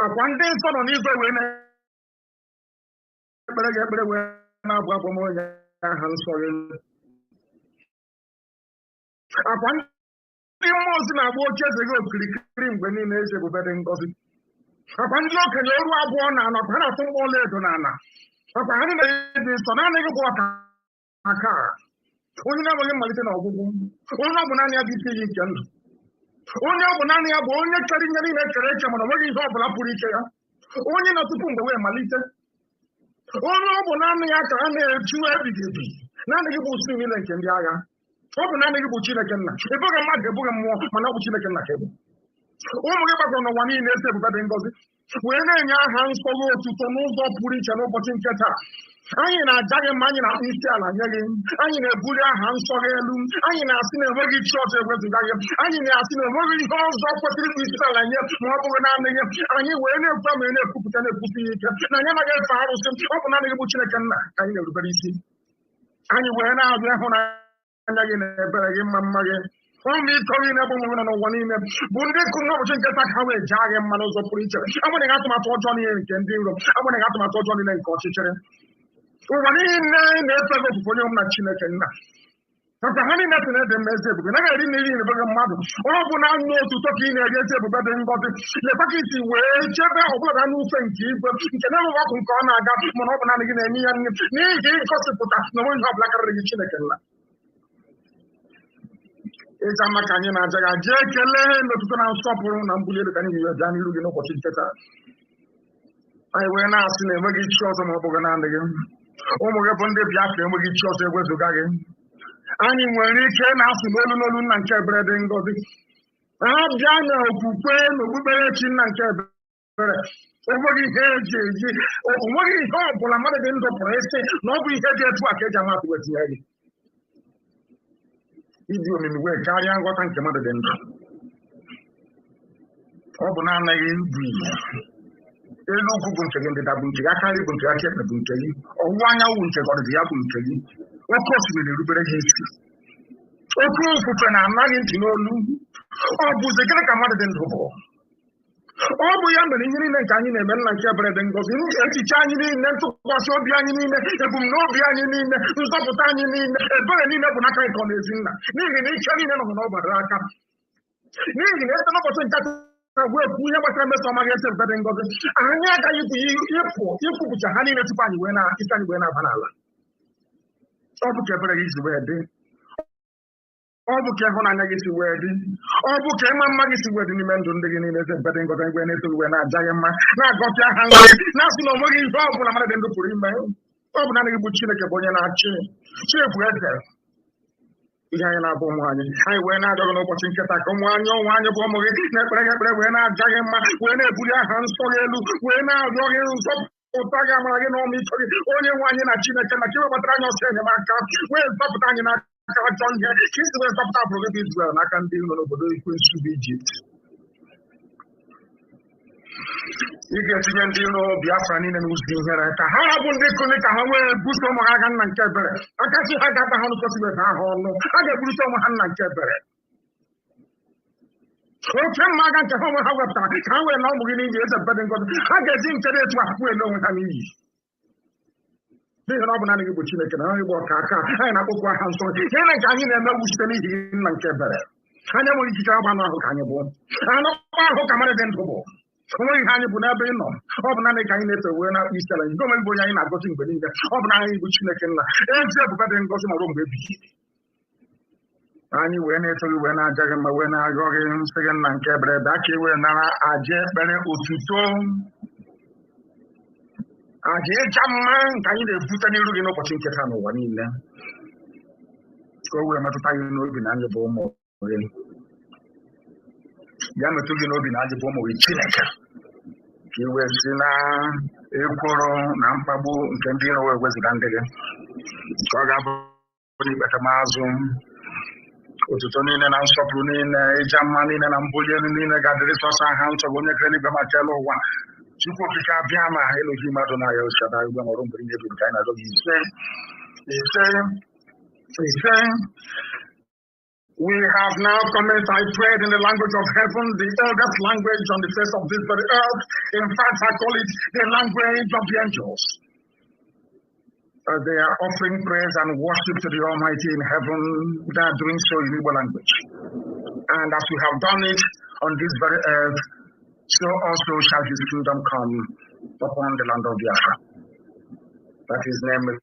akwa ndị nsọ nọ n'igwe wee na-ekpere wee na-abụ abụ m onye aha nsọ gị. Akwa ndị mmụọ ozi na-agba oche eze gị okirikiri mgbe niile eze ebube dị ngọzi. Akwa ndị okenye oru abụọ na anọ ha na-atụ mkpọ ọla edo na ana. Akwa ha niile dị nsọ naanị gị bụ ọka aka onye na-enweghị mmalite na ọgwụgwụ, onye ọ bụ naanị ya bụ ike iyi nke ndụ, onye ọ bụ naanị ya bụ onye kere ihe niile kere eche mana onweghị ihe ọ bụla pụrụ ike ya, onye nọ tupu mgbe wee malite, onye ọ bụ naanị ya ka a na-eju ebighị ebi, naanị gị bụ usu niile nke ndị agha, ọ bụ naanị gị bụ Chineke nna, ebughị mmadụ ebughị mmụọ mana ọ bụ Chineke nna ka ebu. Ụmụ gị gbakọrọ n'ụwa niile ezi ebube dị ngọzi wee na-enye aha nsọ gị otuto n'ụzọ pụrụ iche n'ụbọchị nke taa. Anyị na-aja gị mma, anyị na-akpụ isi ala nye gị, anyị na-ebuli aha nsọ gị elu, anyị na-asị na enweghị chi ọzọ ewezuga gị, anyị na-asị na enweghị ihe ọzọ kwesịrị ịkpụ isi ala nye ma ọ bụghị naanị gị. Anyị wee na-ekwu ma na-ekwupụta na-ekwusi ya ike na anyị anaghị efe arụsị, ọ bụ naanị gị bụ Chineke nna ka anyị na-erubere isi. Anyị wee na-azụ ịhụnanya gị na ebere gị mma mma gị. Ụmụ iko gị na-egbu onwe na n'ụwa niile bụ ndị kụrụ n'ụbọchị nke taa ka ha wee jaa gị mma n'ụzọ pụrụ iche, agbanyeghị atụmatụ ọjọọ niile nke ndị iro, agbanyeghị atụmatụ ọjọọ niile nke ọchịchịrị. Ụwa niile na-efe gị ofufe onye ọbụla Chineke nna. Maka ha niile sị na-ede mma ezi ebube, naghị eri n'ihi na ebeghị mmadụ, ọ bụ na anụ otuto ka ị na-eri ezi ebube dị ngọzi. Lekwa ka isi wee chebe ọbụla n'ufe nke igwe nke na-enweghị ọkụ nke ọ na-aga mana ọ bụ naanị gị na-enye ya nri n'ihi ịgosipụta na onwe ihe ọbụla karịrị gị Chineke nna. Ịja mma ka anyị na-aja gị jee kelee n'otuto na nsọpụrụ na mbuli elu ka anyị wee bịa n'iru gị n'ụbọchị nke taa. Anyị wee na-asị na enweghị chi ọzọ ma ọ bụghị naanị gị. Ụmụ gị bụ ndị Biafra enweghị chi ọzọ ewezuga gị. Anyị nwere ike na-asụ n'olu n'olu nna nke ebere dị ngọzi, abịa na okwukwe na okpukperechi nna nke ebere. Enweghị ihe eji eji, onweghị ihe ọ bụla mmadụ dị ndụ pụrụ ịsị na ọ bụ ihe dị etu a ka eji amatụ wetinye gị. Ịdị omimi wee karịa nghọta nke mmadụ dị ndụ. Ọ bụ na-anaghị ibu iyi. Elu ugwu bụ nke gị, ndịda bụ nke gị, aka nri bụ nke gị, aka ekpe bụ nke gị, ọwụwa anyanwụ nke gị, ọdịda ya bụ nke gị. Oke osimiri erubere gị isi, oke ofufe na-anaghị ntị n'olu. Ọ bụzi gịnị ka mmadụ dị ndụ bụ? Ọ bụ ya mere ihe niile nke anyị na-eme nna nke ebere dị ngọzi, echiche anyị niile, ntụkwasị obi anyị niile, ebumnobi anyị niile, nzọpụta anyị niile, ebere niile bụ n'aka nke ọ na-ezi nna, n'ihi na ike niile nọ n'ọbara aka. N'ihi na ete n'ụbọchị nke wee kwuo ihe gbasara mmeso ọma ga-esi ebube dị ngọzi, anyị agaghị ịpụpụcha ha niile tupu anyị wee na-aba n'ala. Ọ bụ ka ebere gị si wee dị, ọ bụ ka ịhụnanya gị si wee dị, ọ bụ ka ịma mma gị si wee dị n'ime ndụ ndị gị niile ezi ebube dị ngọzi. Ngwe na-eto wee na-aja gị mma, na-agọzi aha ngọzi, na-asị na onweghị ihe ọ bụla mmadụ dị ndụ pụrụ ime. Ọ bụ naanị gị bụ Chineke bụ onye na-achị, chi bụ eze. Ihe anyị na-abụ ụmụ anyị wee na-ajọ gị n'ụbọchị nketa ka ụmụ anyị bụ ụmụ gị na-ekpere gị ekpere wee na-aja gị mma, wee na-ebuli aha nsọ gị elu, wee na-arịọ gị nzọpụta gị, amara gị na ọmịiko gị, onye nwe anyị na Chineke na ka iwebatara anyị ọsọ enyemaka, wee zọpụta anyị n'aka ajọ ihe, ka isi wee zọpụta agbụrụ gị bụ Izrel n'aka ndị nọ n'obodo ekwensu bụ Ijipt. Ị ga-etinye ndị iro Biafra niile n'ụzọ ihere ka ha bụ ndị nkụzi, ka ha wee buso ụmụ ha agha nna nke ebere. Akasị ha ga-ata ha n'ụkọsibe ha ọnụ, ha ga-eburite ụmụ ha nna nke ebere. Oke mma agha nke ha onwe ha wepụtara ka ha wee na ụmụ gị n'ihi eze ebube dị ngọzi, ha ga-eji nke dị etu a kwuo ele onwe ha n'iyi. N'ihi na ọ bụ naanị gị bụ Chineke na onye bụ ọka aka, anyị na-akpọkwu aha nsọ ihe na nke anyị na-emewu site n'ihi nna nke ebere. Anyị enweghị ikike agba anụ ahụ ka anyị bụ, anụ ahụ ka mmadụ dị ndụ bụ. Onweghị ihe anyị bụ n'ebe ị nọ, ọ bụ naanị ka anyị na-efe wee na-akpụ isi ala. Nke onwe bụ onye anyị na-agọzi mgbe niile, ọ bụ naanị bụ Chineke nna ezi ebube dị ngọzi ma ruo mgbe ebighị. Anyị wee na-eto gị wee na-aja gị mma, wee na-agọ gị nsị gị nna nke ebere, bịa ka ị wee nara aja ekpere otuto, aja ịja mma nke anyị na-ebute n'iru gị n'ụbọchị nke taa n'ụwa niile, ka o wee metụta gị n'obi na anyị bụ ụmụ gị. Ya metụ gị n'obi na anyị bụ ụmụ gị Chineke, ka ị wee si na ekworo na mkpagbu nke ndị iro wee wezuga ndị gị, ka ọ ga-abụ n'ikpetamazụ otuto niile na nsọpụrụ niile, ịja mma niile na mbuli elu niile ga-adịrị sọsọ aha nsọ gị, onye kere n'igwe maka elu ụwa. Chukwu okike abịa ma eloghị mmadụ na ya ụchada igwe nwere mgbe ihe bụ nke anyị na-arịọ gị ise ise ise. We have now commenced, I prayed in the language of heaven, the eldest language on the face of this very earth. In fact, I call it the language of the angels. They are offering praise and worship to the Almighty in heaven. They are doing so in Igbo language. And as we have done it on this very earth, so also shall his kingdom come upon the land of Biafra. That his name is.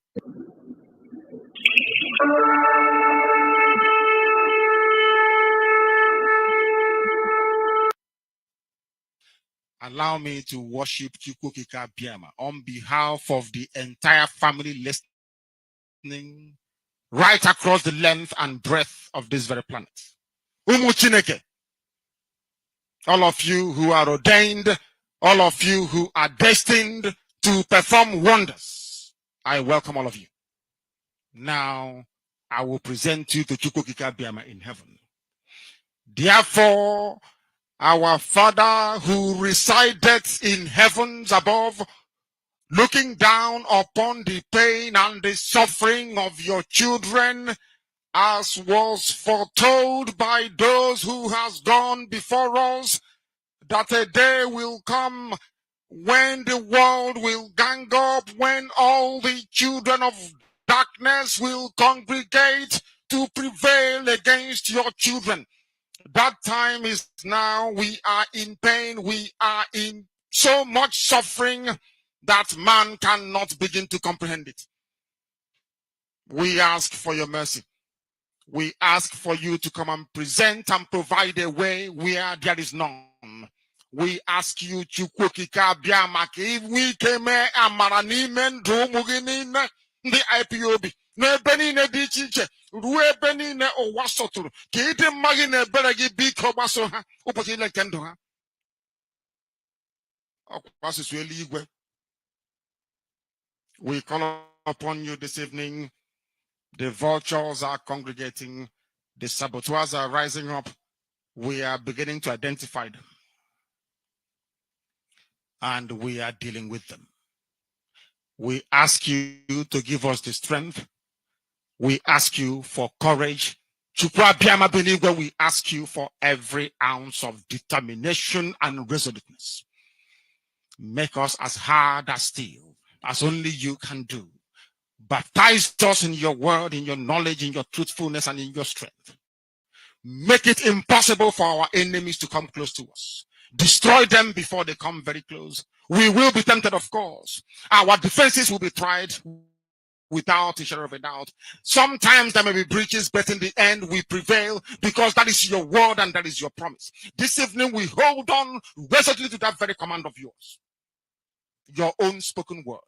Allow me to worship Ikechukwu Biama on behalf of the entire family listening right across the length and breadth of this very planet. Umu Chineke, all of you who are ordained, all of you who are destined to perform wonders, I welcome all of you. Now, I will present you to Ikechukwu Biama in heaven. Therefore, our Father who resideth in heavens above, looking down upon the pain and the suffering of your children, as was foretold by those who has gone before us, that a day will come when the world will gang up, when all the children of darkness will congregate to prevail against your children. That time is now. We are in pain. We are in so much suffering that man cannot begin to comprehend it. We ask for your mercy. We ask for you to come and present and provide a way where there is none. We ask you, Chukwu Biama, if we came amara n'ime ndụ ụmụ gị niile ndị IPOB n'ebe niile dị iche iche ruo ebe niile ụwa sọtụrụ ka ịdị mma gị na ebere gị biko gbaso ha ụbọchị ile nke ndụ ha. Ọkwa asụsụ eluigwe. We call upon you this evening. The vultures are congregating. The saboteurs are rising up. We are beginning to identify them. And we are dealing with them. We ask you to give us the strength. We ask you for courage. We ask you for every ounce of determination and resoluteness. Make us as hard as steel, as only you can do. Baptize us in your word, in your knowledge, in your truthfulness, and in your strength. Make it impossible for our enemies to come close to us. Destroy them before they come very close. We will be tempted, of course. Our defenses will be tried without a shadow of a doubt. Sometimes there may be breaches, but in the end we prevail because that is your word and that is your promise. This evening we hold on resolutely to that very command of yours. Your own spoken word.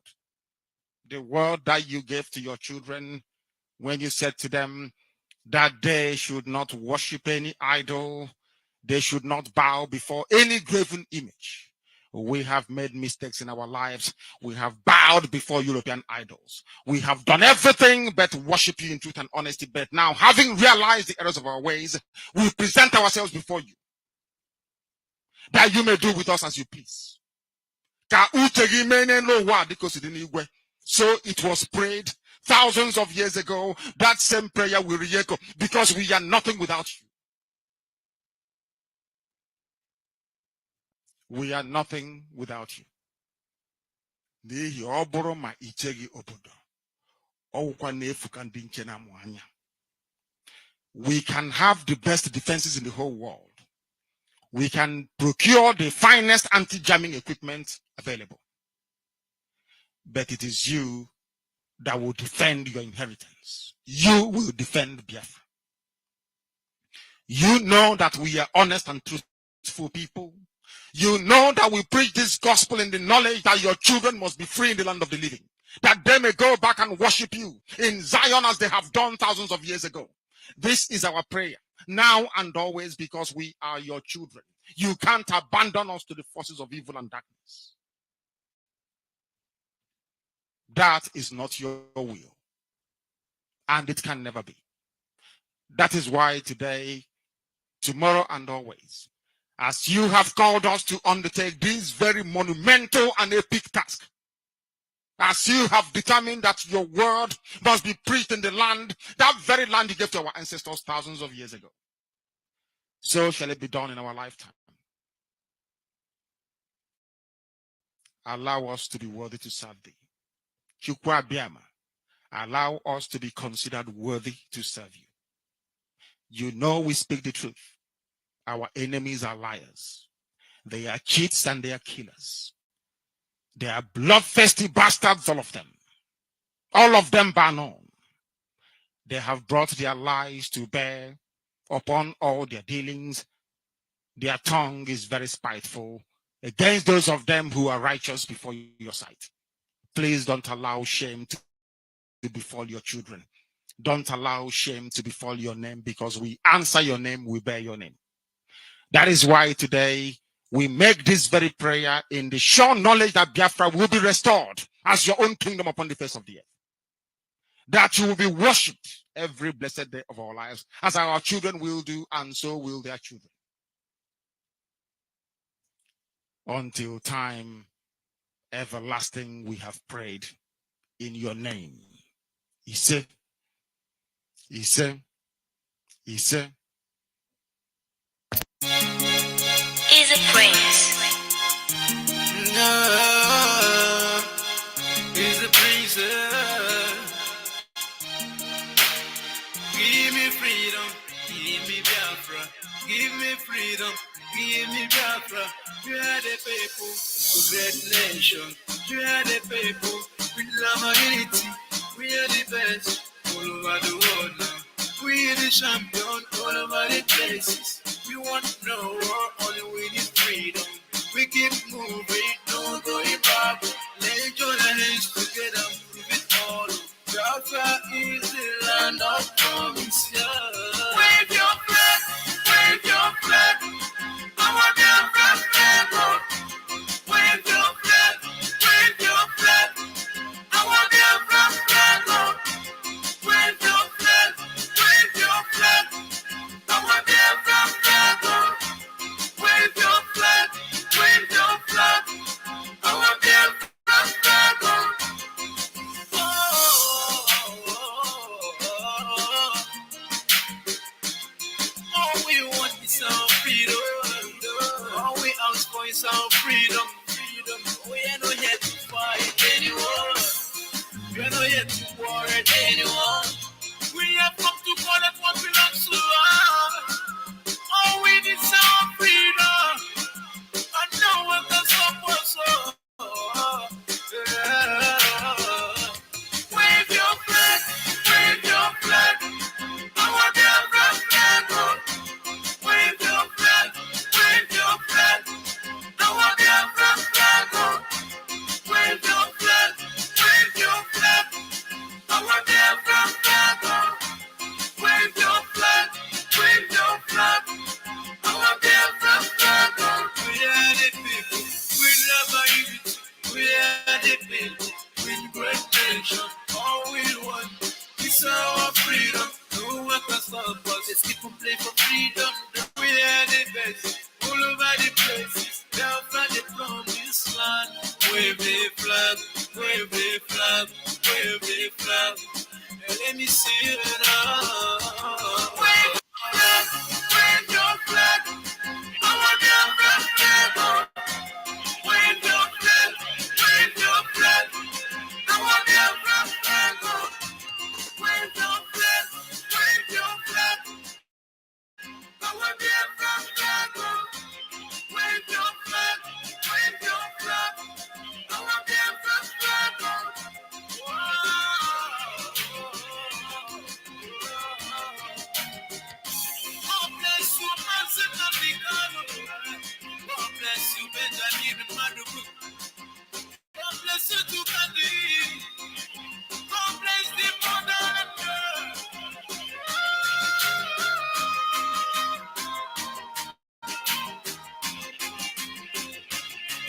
The word that you gave to your children when you said to them that they should not worship any idol, they should not bow before any graven image. We have made mistakes in our lives. We have bowed before European idols. We have done everything but worship you in truth and honesty. But now, having realized the errors of our ways, we present ourselves before you, that you may do with us as you please. So it was prayed thousands of years ago. That same prayer will re-echo because we are nothing without you. We are nothing without you. We can have the best defenses in the whole world. We can procure the finest anti-jamming equipment available. But it is you that will defend your inheritance. You will defend Biafra. You know that we are honest and truthful people. You know that we preach this gospel in the knowledge that your children must be free in the land of the living. That they may go back and worship you in Zion as they have done thousands of years ago. This is our prayer, now and always, because we are your children. You can't abandon us to the forces of evil and darkness. That is not your will. And it can never be. That is why today, tomorrow, and always, as you have called us to undertake this very monumental and epic task, as you have determined that your word must be preached in the land, that very land you gave to our ancestors thousands of years ago. So shall it be done in our lifetime. Allow us to be worthy to serve thee. Chukwu Abiama, allow us to be considered worthy to serve you. You know we speak the truth. Our enemies are liars. They are cheats and they are killers. They are bloodthirsty bastards, all of them. All of them bar none. They have brought their lies to bear upon all their dealings. Their tongue is very spiteful against those of them who are righteous before your sight. Please don't allow shame to befall your children. Don't allow shame to befall your name, because we answer your name, we bear your name. That is why today we make this very prayer in the sure knowledge that Biafra will be restored as your own kingdom upon the face of the earth. That you will be worshipped every blessed day of our lives, as our children will do, and so will their children. Until time everlasting, we have prayed in your name. He said, he said, he said. Is a prince. No, he's a prince. Give me freedom, give me Biafra. Give me freedom, give me Biafra. We are the people, a great nation. We are the people with humanity. We are the best all over the world now. We are the champion all over the places. We want no war, only we need freedom. We keep moving, no going back. Let's join our hands together, move it all. Biafra is the land of promise. Yeah. Wave your flag, wave your flag. Our Biafra flag, oh. Wave your flag, wave your flag. Our Biafra flag, oh. Wave your flag, wave your flag. Our Biafra flag, oh. Wave your flag, wave your flag. Our Biafra flag, oh. All we want is our freedom. All we ask for is our freedom. We are not here to fight anyone. We are not here to war at anyone. We have come to collect what belongs to us. All we need is our freedom. And no one can stop us. Wave your flag, wave your flag. Our Biafra flag, oh. Wave your flag, wave your flag. Our Biafra flag, oh. Wave your flag, wave your flag. Our Biafra flag, oh. Wave your flag, wave your flag. Our Biafra flag, oh. We are the people, we love our unity. We are the people, with great nation. All we want is our freedom. No one can stop us. Let's keep on playing for freedom. We are the best, all over the places. Down from the promised land. Wave the flag, wave the flag, wave the flag. And let me see it now. Wave your flag, wave your flag. Our Biafra flag, oh. Wave your flag, wave your flag. Our Biafra flag, oh. Wave your flag, wave your flag. Our Biafra flag, oh. Wave your flag, wave your flag. Our Biafra flag, oh. God bless you, Manson Africano. God bless you, Benjamin Madubu. God bless you, Tukandi. God bless the mother and girl.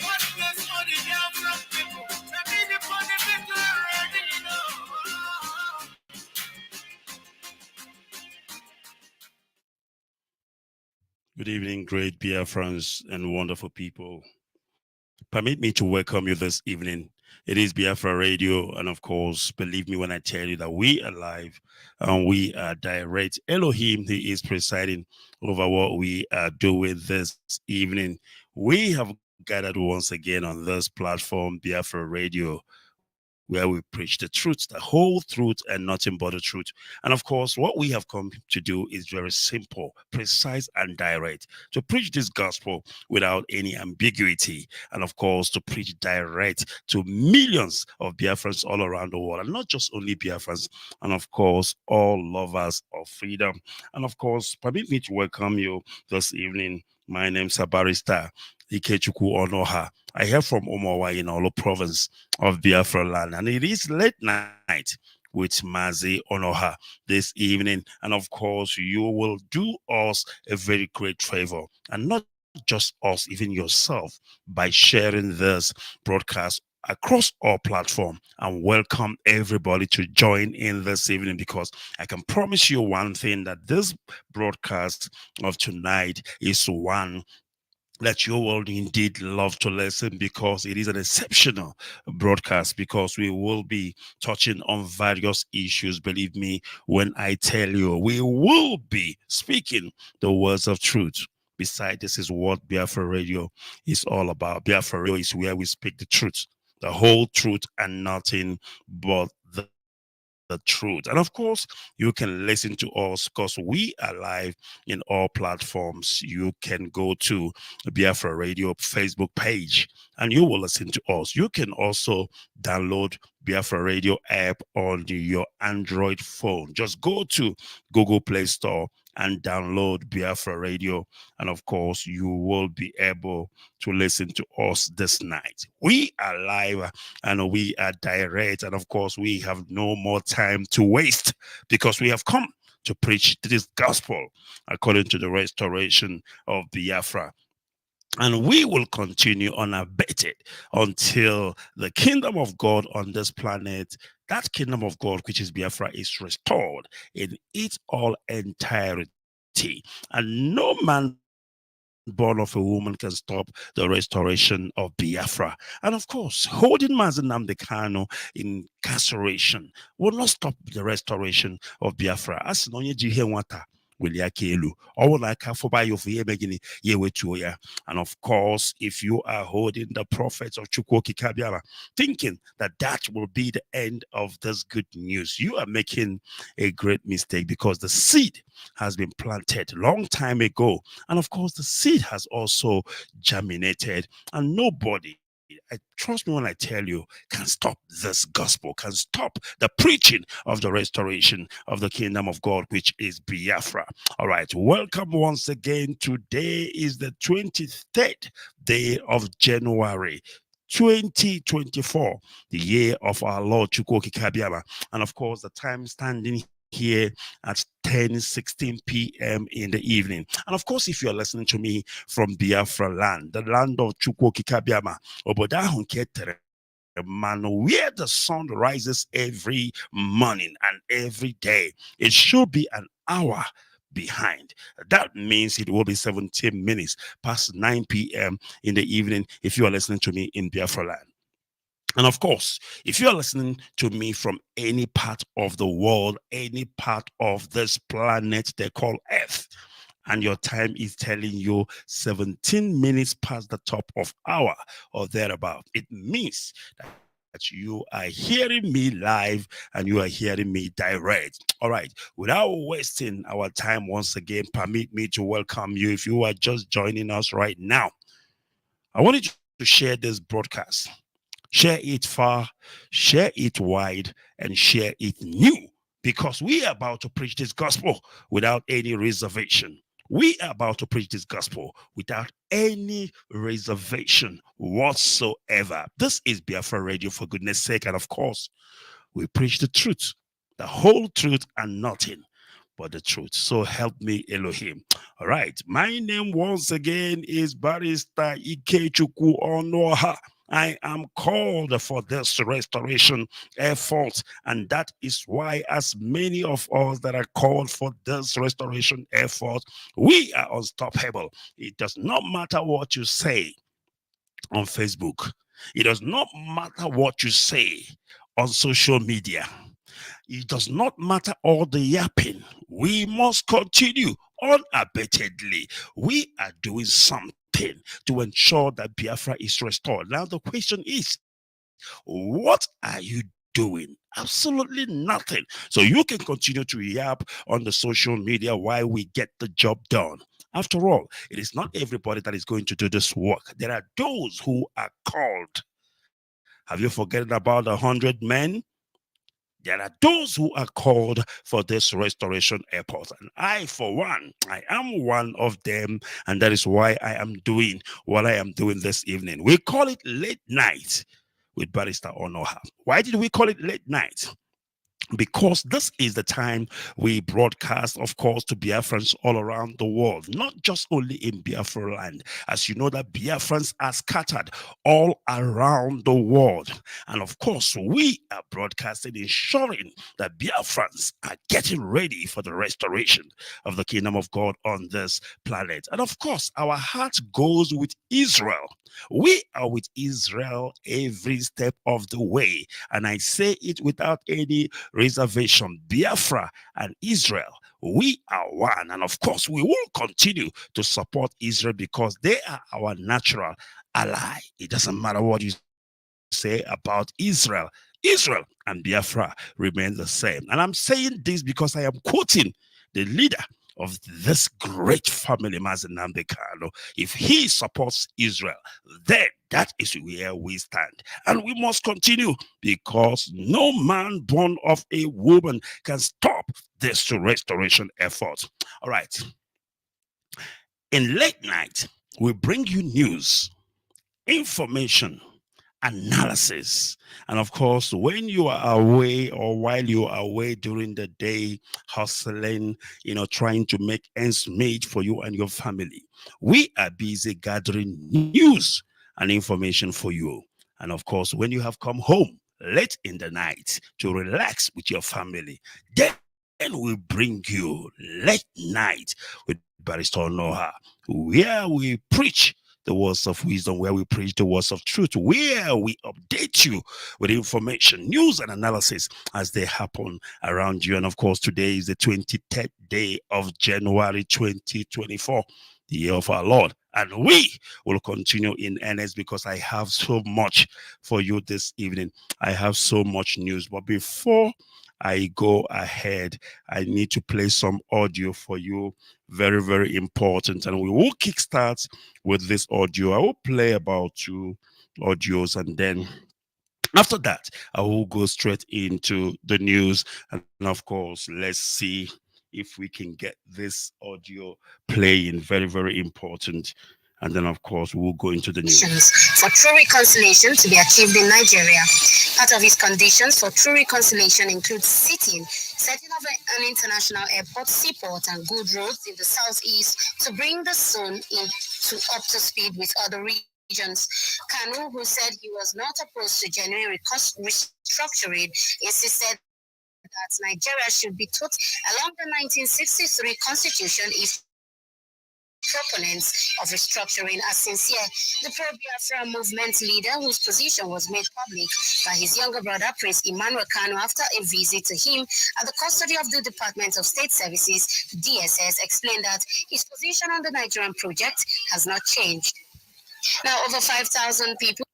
God bless all the Biafra people. That means the funny people already know. Good evening, great Biafrans and wonderful people. Permit me to welcome you this evening It is Biafra Radio, and of course, believe me when I tell you that we are live and we are direct. Elohim, he is presiding over what we are doing this evening. We have gathered once again on this platform, Biafra Radio, where we preach the truth, the whole truth, and nothing but the truth. And of course, what we have come to do is very simple, precise, and direct, to preach this gospel without any ambiguity, and of course, to preach direct to millions of Biafrans all around the world, and not just only Biafrans, and of course, all lovers of freedom. And of course, permit me to welcome you this evening. My name's Barrister Ikechukwu Onuoha. I hail from Omowa in Olo province of Biafra land, and it is late night with Mazi Onuoha this evening. And of course, you will do us a very great favor, and not just us, even yourself, by sharing this broadcast across all platform, and welcome everybody to join in this evening, because I can promise you one thing, that this broadcast of tonight is one that you will indeed love to listen, because it is an exceptional broadcast, because we will be touching on various issues. Believe me when I tell you, we will be speaking the words of truth. Besides, this is what Biafra Radio is all about. Biafra Radio is where we speak the truth, the whole truth, and nothing but the truth. And of course, you can listen to us because we are live in all platforms. You can go to Biafra Radio Facebook page and you will listen to us. You can also download Biafra Radio app on your Android phone. Just go to Google Play Store and download Biafra Radio. And of course, you will be able to listen to us this night. We are live and we are direct. And of course, we have no more time to waste, because we have come to preach this gospel according to the restoration of Biafra. And we will continue unabated until the kingdom of God on this planet, that kingdom of God, which is Biafra, is restored in its all entirety. And no man born of a woman can stop the restoration of Biafra. And of course, holding Mazi Nnamdi Kanu in incarceration will not stop the restoration of Biafra. As no nwata weli aka elu, ọwụ na aka afọba ya ofu ihe megini ya ewetuo ya. And of course, if you are holding the prophets of Chukwu Okike Abiama, thinking that that will be the end of this good news, you are making a great mistake, because the seed has been planted long time ago. And of course, the seed has also germinated, and nobody, trust me when I tell you, can stop this gospel, can stop the preaching of the restoration of the kingdom of God, which is Biafra. All right, welcome once again. Today is the 23rd day of January 2024, the year of our Lord Chukwu Okike Abiama. And of course, the time standing here at 10:16 p.m. in the evening. And of course, if you're listening to me from Biafra land, the land of Chukwu Okike Abiama, obodo ahụ nke tere mmanụ, where the sun rises every morning and every day, it should be an hour behind. That means it will be 17 minutes past 9 p.m. in the evening if you are listening to me in Biafra land. And of course, if you are listening to me from any part of the world, any part of this planet they call Earth, and your time is telling you 17 minutes past the top of hour or thereabout, it means that you are hearing me live and you are hearing me direct. All right, without wasting our time once again, permit me to welcome you. If you are just joining us right now, I want you to share this broadcast. Share it far, share it wide, and share it new, because we are about to preach this gospel without any reservation. We are about to preach this gospel without any reservation whatsoever. This is Biafra Radio, for goodness sake. And of course, we preach the truth, the whole truth, and nothing but the truth. So help me, Elohim. All right. My name once again is Barrister Ikechukwu Onuoha. I am called for this restoration effort, and that is why, as many of us that are called for this restoration effort, we are unstoppable. It does not matter what you say on Facebook. It does not matter what you say on social media. It does not matter all the yapping. We must continue unabatedly. We are doing something to ensure that Biafra is restored. Now the question is, what are you doing? Absolutely nothing. So you can continue to yap on the social media while we get the job done. After all, it is not everybody that is going to do this work. There are those who are called. Have you forgotten about 100 men? There are those who are called for this restoration effort. And I, for one, I am one of them. And that is why I am doing what I am doing this evening. We call it late night with Barrister Onuoha. Why did we call it late night? Because this is the time we broadcast, of course, to Biafrans all around the world, not just only in Biafra land. As you know, that Biafrans are scattered all around the world. And of course, we are broadcasting, ensuring that Biafrans are getting ready for the restoration of the kingdom of God on this planet. And of course, our heart goes with Israel. We are with Israel every step of the way. And I say it without any reservation. Biafra and Israel, we are one. And of course, we will continue to support Israel because they are our natural ally. It doesn't matter what you say about Israel. Israel and Biafra remain the same. And I'm saying this because I am quoting the leader of this great family, Mazi Nnamdi Kanu. If he supports Israel, then that is where we stand. And we must continue because no man born of a woman can stop this restoration effort. All right. In late night, we bring you news, information, analysis. And of course, when you are away or while you are away during the day, hustling, trying to make ends meet for you and your family, we are busy gathering news and information for you. And of course, when you have come home late in the night to relax with your family, then we bring you late night with Barrister Onuoha, where we preach the words of wisdom, where we preach the words of truth, where we update you with information, news, and analysis as they happen around you. And of course, today is the 23rd day of January 2024, the year of our Lord. And we will continue in earnest because I have so much for you this evening. I have so much news. But before I go ahead, I need to play some audio for you. Very, very important. And we will kickstart with this audio. I will play about 2 audios, and then after that, I will go straight into the news. And of course, let's see if we can get this audio playing. Very, very important. And then, of course, we'll go into the news. For true reconciliation to be achieved in Nigeria. Part of his conditions for true reconciliation includes setting up an international airport, seaport, and good roads in the southeast to bring the zone up to speed with other regions. Kanu, who said he was not opposed to genuine restructuring, insisted that Nigeria should be taught along the 1963 constitution if proponents of restructuring are sincere. The pro-Biafra movement leader, whose position was made public by his younger brother, Prince Emmanuel Kanu, after a visit to him at the custody of the Department of State Services, DSS, explained that his position on the Nigerian project has not changed. Now, over 5,000 people.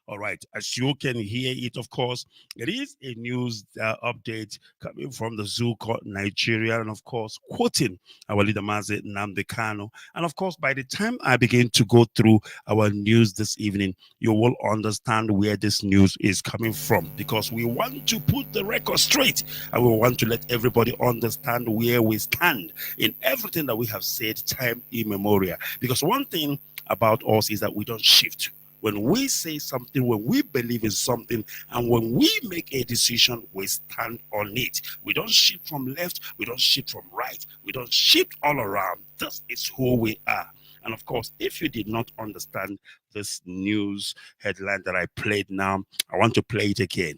All right, as you can hear it, of course, it is a news update coming from the Zoo Court, Nigeria, and of course, quoting our leader, Mazi Nnamdi Kanu. And of course, by the time I begin to go through our news this evening, you will understand where this news is coming from, because we want to put the record straight, and we want to let everybody understand where we stand in everything that we have said time immemorial. Because one thing about us is that we don't shift. When we say something, when we believe in something, and when we make a decision, we stand on it. We don't shift from left, we don't shift from right, we don't shift all around. This is who we are. And of course, if you did not understand this news headline that I played now, I want to play it again,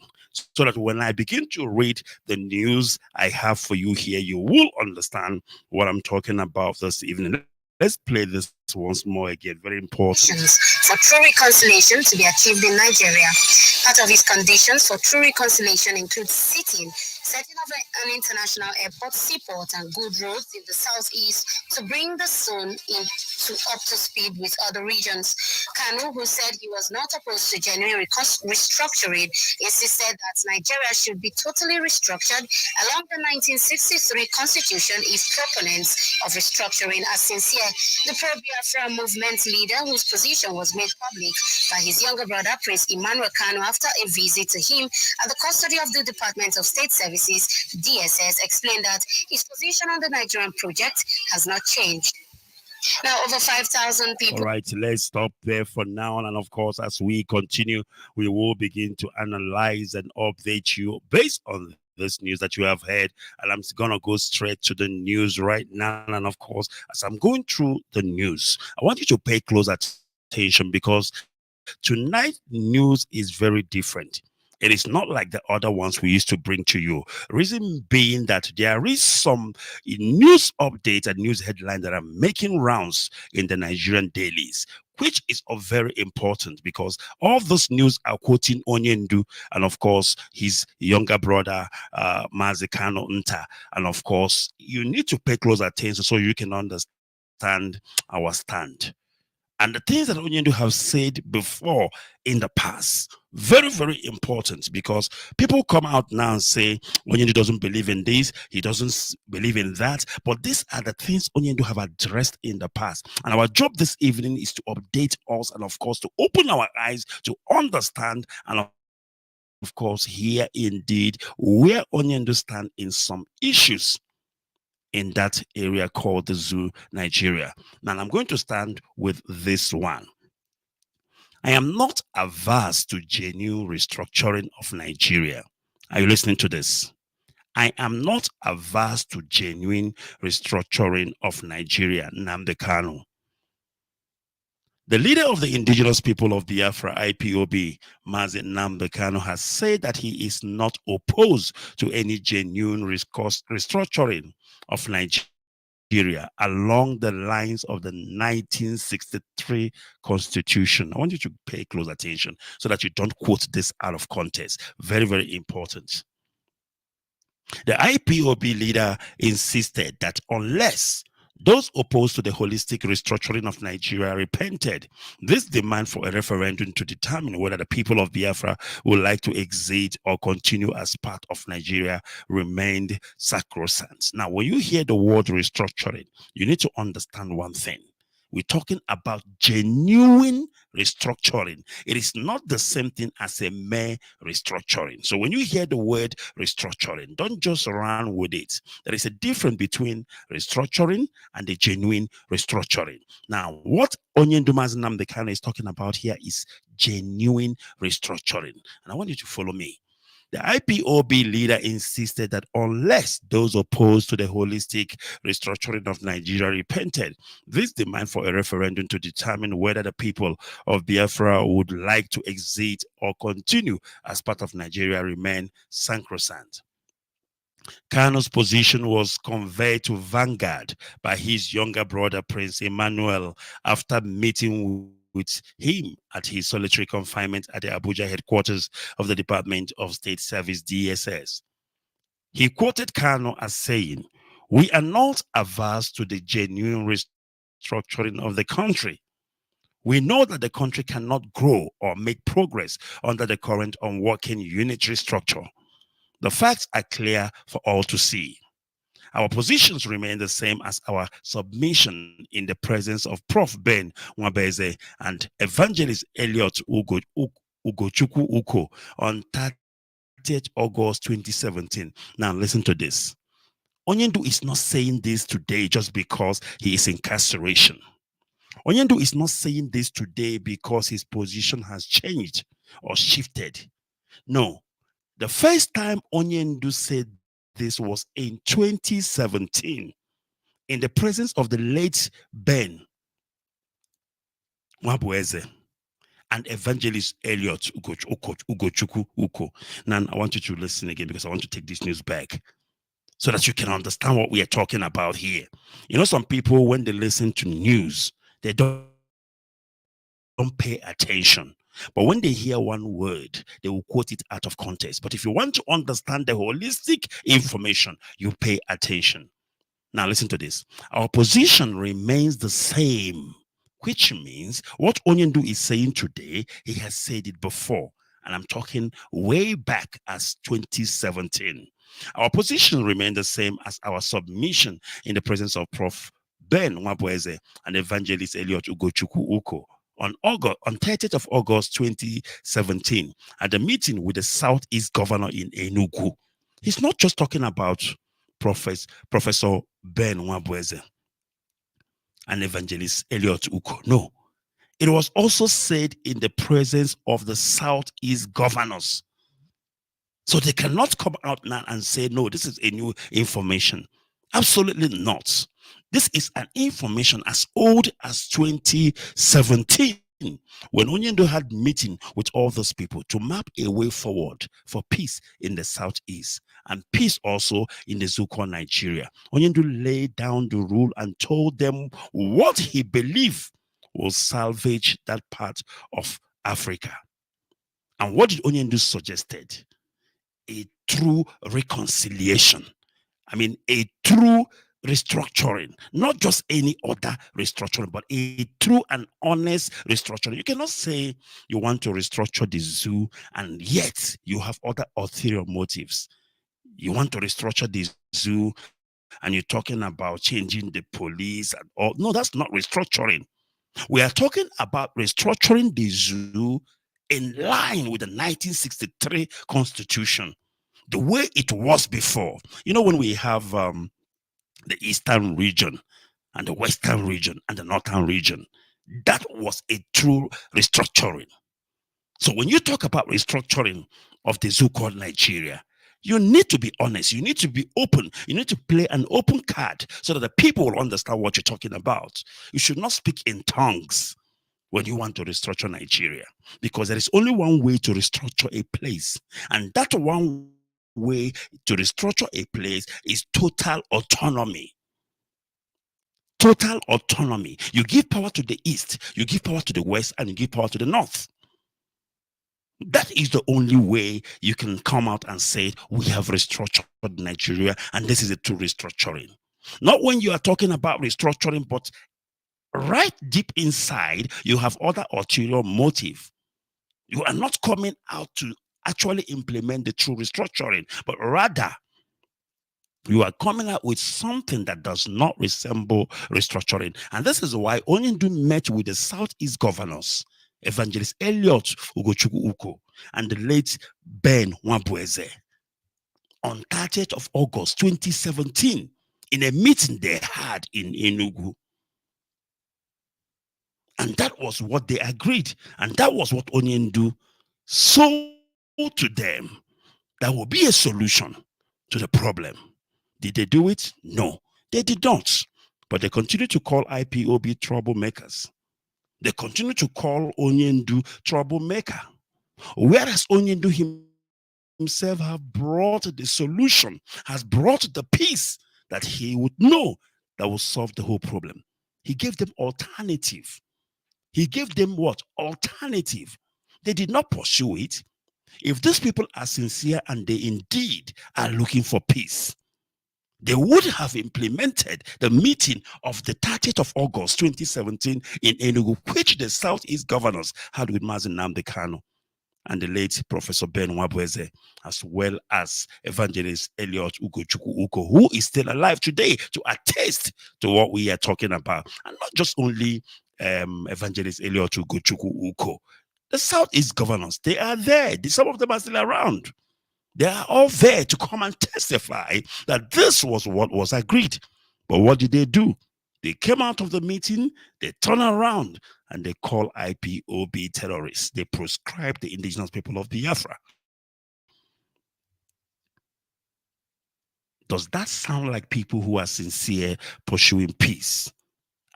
so that when I begin to read the news I have for you here, you will understand what I'm talking about this evening. Let's play this once more again. Very important. For true reconciliation to be achieved in Nigeria. Part of his conditions for true reconciliation includes setting of an international airport, seaport, and good roads in the southeast to bring the zone up to speed with other regions. Kanu, who said he was not opposed to genuine restructuring, insisted that Nigeria should be totally restructured along the 1963 constitution if proponents of restructuring are sincere. The pro-Biafra movement leader, whose position was made public by his younger brother, Prince Emmanuel Kanu, after a visit to him at the custody of the Department of State Services, DSS, explained that his position on the Nigerian project has not changed. Now, over 5,000 people. All right, let's stop there for now. And of course, as we continue, we will begin to analyze and update you based on this news that you have heard. And I'm going to go straight to the news right now. And of course, as I'm going through the news, I want you to pay close attention because tonight news is very different. It is not like the other ones we used to bring to you. Reason being that there is some news updates and news headlines that are making rounds in the Nigerian dailies, which is of very important because all this news are quoting Onyendu and of course his younger brother Mazikano Nta. And of course, you need to pay close attention so you can understand our stand. And the things that Onyendu have said before in the past, very, very important because people come out now and say Onyendu doesn't believe in this, he doesn't believe in that. But these are the things Onyendu have addressed in the past. And our job this evening is to update us and, of course, to open our eyes to understand and, of course, hear indeed where Onyendu stand in some issues in that area called the Zoo, Nigeria. Now, I'm going to stand with this one. I am not averse to genuine restructuring of Nigeria. Are you listening to this? I am not averse to genuine restructuring of Nigeria, Nnamdi Kanu. The leader of the indigenous people of Biafra, IPOB, Mazi Nnamdi Kanu, has said that he is not opposed to any genuine restructuring of Nigeria along the lines of the 1963 Constitution. I want you to pay close attention so that you don't quote this out of context. Very, very important. The IPOB leader insisted that unless those opposed to the holistic restructuring of Nigeria repented, this demand for a referendum to determine whether the people of Biafra would like to exit or continue as part of Nigeria remained sacrosanct. Now, when you hear the word restructuring, you need to understand one thing. We're talking about genuine restructuring. It is not the same thing as a mere restructuring. So when you hear the word restructuring, don't just run with it. There is a difference between restructuring and a genuine restructuring. Now, what Onyendu Nnamdi Kanu is talking about here is genuine restructuring. And I want you to follow me. The IPOB leader insisted that unless those opposed to the holistic restructuring of Nigeria repented, this demand for a referendum to determine whether the people of Biafra would like to exit or continue as part of Nigeria remained sacrosanct. Kanu's position was conveyed to Vanguard by his younger brother, Prince Emmanuel, after meeting with him at his solitary confinement at the Abuja headquarters of the Department of State Service, DSS. He quoted Kanu as saying, "We are not averse to the genuine restructuring of the country. We know that the country cannot grow or make progress under the current unworking unitary structure. The facts are clear for all to see. Our positions remain the same as our submission in the presence of Prof. Ben Nwabeze and Evangelist Elliot Ugochukwu Uko on 30th August 2017. Now listen to this. Onyendu is not saying this today just because he is in incarceration. Onyendu is not saying this today because his position has changed or shifted. No. The first time Onyendu said this was in 2017 in the presence of the late Ben Nwabeze and Evangelist Elliot Ugochukwu Uko. Now, I want you to listen again because I want to take this news back. so that you can understand what we are talking about here. You know, some people, when they listen to news, they don't pay attention. But when they hear one word, they will quote it out of context. But if you want to understand the holistic information, you pay attention. Now, listen to this. Our position remains the same, which means what Onyendu is saying today, he has said it before. And I'm talking way back as 2017. Our position remains the same as our submission in the presence of Prof. Ben Nwabweze and Evangelist Elliot Ugochukwu Uko on 30th of August 2017 at the meeting with the Southeast Governor in Enugu. He's not just talking about Professor Ben Nwabweze and Evangelist Elliot Uko. No. It was also said in the presence of the Southeast governors. So they cannot come out now and say, no, this is a new information. Absolutely not. This is an information as old as 2017, when Onyendu had meeting with all those people to map a way forward for peace in the Southeast and peace also in the Zuko, Nigeria. Onyendu laid down the rule and told them what he believed will salvage that part of Africa. And what did Onyendu suggested? A true reconciliation. I mean, a true restructuring, not just any other restructuring, but a true and honest restructuring. You cannot say you want to restructure the zoo and yet you have other ulterior motives. You want to restructure the zoo and you're talking about changing the police and all. No, that's not restructuring. We are talking about restructuring the zoo in line with the 1963 Constitution, the way it was before. You know, when we have the Eastern region and the Western region and the Northern region, that was a true restructuring. So when you talk about restructuring of the zoo called Nigeria, you need to be honest. You need to be open. You need to play an open card so that the people will understand what you're talking about. You should not speak in tongues when you want to restructure Nigeria, because there is only one way to restructure a place. And that one way to restructure a place is total autonomy. Total autonomy. You give power to the East, you give power to the West, and you give power to the North. That is the only way you can come out and say, we have restructured Nigeria, and this is a true restructuring. Not when you are talking about restructuring, but right deep inside, you have other ulterior motive. You are not coming out to actually implement the true restructuring, but rather you are coming out with something that does not resemble restructuring. And this is why Onyendu met with the Southeast governors, Evangelist Elliot Ugochukwu Uko and the late Ben Nwabweze, on 30th of August 2017 in a meeting they had in Enugu. And that was what they agreed. And that was what Onyendu sold to them. That will be a solution to the problem. Did they do it? No, they did not. But they continue to call IPOB troublemakers. They continue to call Onyendu troublemaker. Whereas Onyendu himself have brought the solution, has brought the peace that he would know that will solve the whole problem. He gave them alternative. He gave them what? Alternative. They did not pursue it. If these people are sincere and they indeed are looking for peace, they would have implemented the meeting of the 30th of August 2017 in Enugu, which the Southeast governors had with Mazi Nnamdi Kanu and the late Professor Ben Nwabweze, as well as Evangelist Elliot Ugochukwu Uko, who is still alive today to attest to what we are talking about. And not just only Evangelist Elliot Ugochukwu Uko. The Southeast governors, they are there. Some of them are still around. They are all there to come and testify that this was what was agreed. But what did they do? They came out of the meeting, they turn around, and they call IPOB terrorists. They proscribe the indigenous people of Biafra. Does that sound like people who are sincere pursuing peace?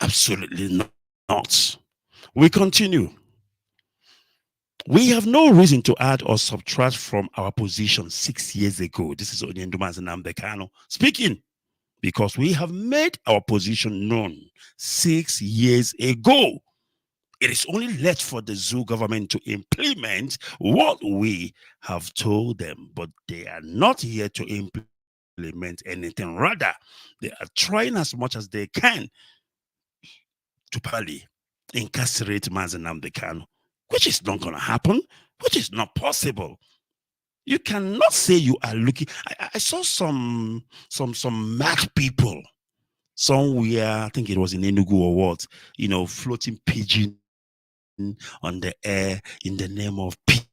Absolutely not. We continue. We have no reason to add or subtract from our position 6 years ago. This is Onyenduma Nnamdi Kanu speaking, because we have made our position known 6 years ago. It is only left for the zoo government to implement what we have told them, but they are not here to implement anything. Rather, they are trying as much as they can to probably incarcerate Mazi Nnamdi Kanu, which is not going to happen, which is not possible. You cannot say you are looking. I saw some mad people somewhere, I think it was in Enugu or what, floating pigeon on the air in the name of peace.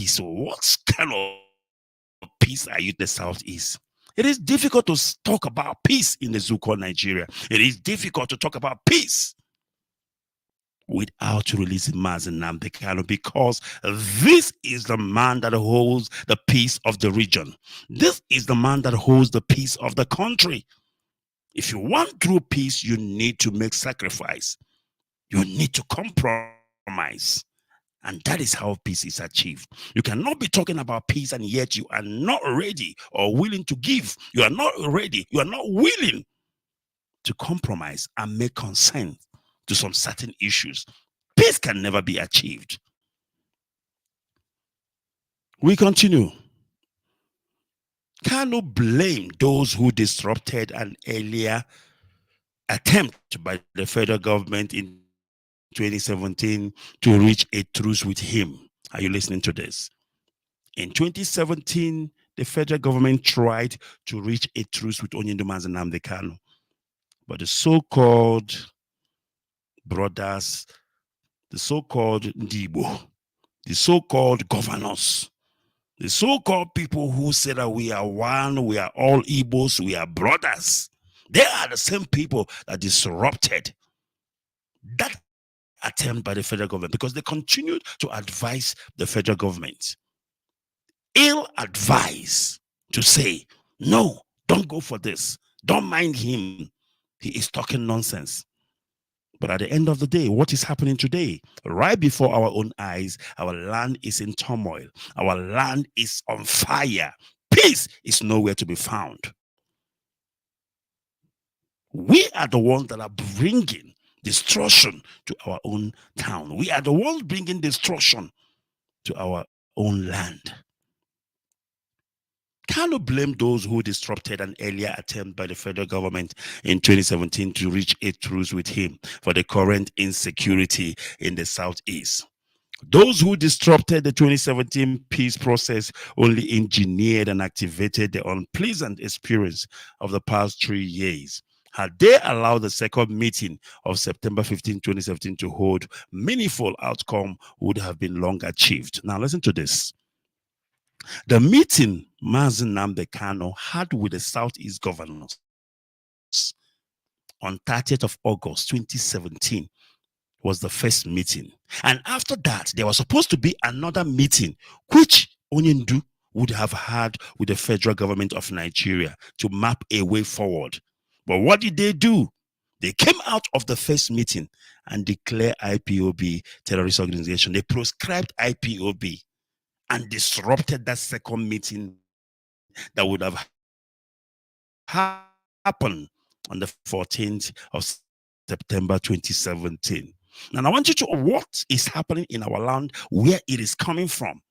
So what kind of peace are you in the Southeast? It is difficult to talk about peace in the zoo called Nigeria. It is difficult to talk about peace without releasing Mazi Nnamdi Kanu, because this is the man that holds the peace of the region. This is the man that holds the peace of the country. If you want true peace, you need to make sacrifice. You need to compromise. And that is how peace is achieved. You cannot be talking about peace and yet you are not ready or willing to give. You are not ready. You are not willing to compromise and make consent to some certain issues. Peace can never be achieved. We continue. Kanu blame those who disrupted an earlier attempt by the federal government in 2017 to reach a truce with him. Are you listening to this? In 2017, the federal government tried to reach a truce with Onyenduma Nnamdi Kanu, but the so-called brothers, the so-called Ndibo, the so-called governors, the so-called people who say that we are one, we are all Igbos, we are brothers, they are the same people that disrupted that attempt by the federal government, because they continued to advise the federal government. Ill advice to say, no, don't go for this. Don't mind him. He is talking nonsense. But at the end of the day, what is happening today? Right before our own eyes, our land is in turmoil. Our land is on fire. Peace is nowhere to be found. We are the ones that are bringing destruction to our own town. We are the ones bringing destruction to our own land. Cannot blame those who disrupted an earlier attempt by the federal government in 2017 to reach a truce with him for the current insecurity in the Southeast. Those who disrupted the 2017 peace process only engineered and activated the unpleasant experience of the past 3 years. Had they allowed the second meeting of September 15, 2017 to hold, meaningful outcome would have been long achieved. Now listen to this. The meeting Mazi Nnamdi Kanu had with the Southeast governors on 30th of August 2017 was the first meeting. And after that, there was supposed to be another meeting, which Onyendu would have had with the federal government of Nigeria to map a way forward. But what did they do? They came out of the first meeting and declared IPOB terrorist organization. They proscribed IPOB and disrupted that second meeting that would have happened on the 14th of September 2017. And I want you to know what is happening in our land, where it is coming from.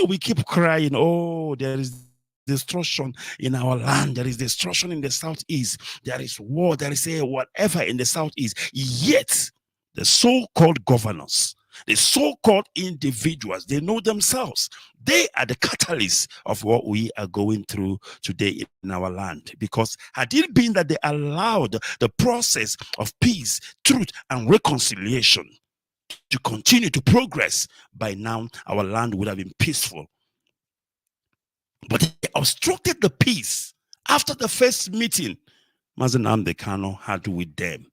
We keep crying, oh, there is destruction in our land, there is destruction in the Southeast, there is war, there is whatever in the Southeast. Yet, the so-called governors, the so-called individuals, they know themselves. They are the catalysts of what we are going through today in our land. Because had it been that they allowed the process of peace, truth, and reconciliation to continue to progress, by now our land would have been peaceful. But they obstructed the peace after the first meeting Mazi Nnamdi Kanu had with them.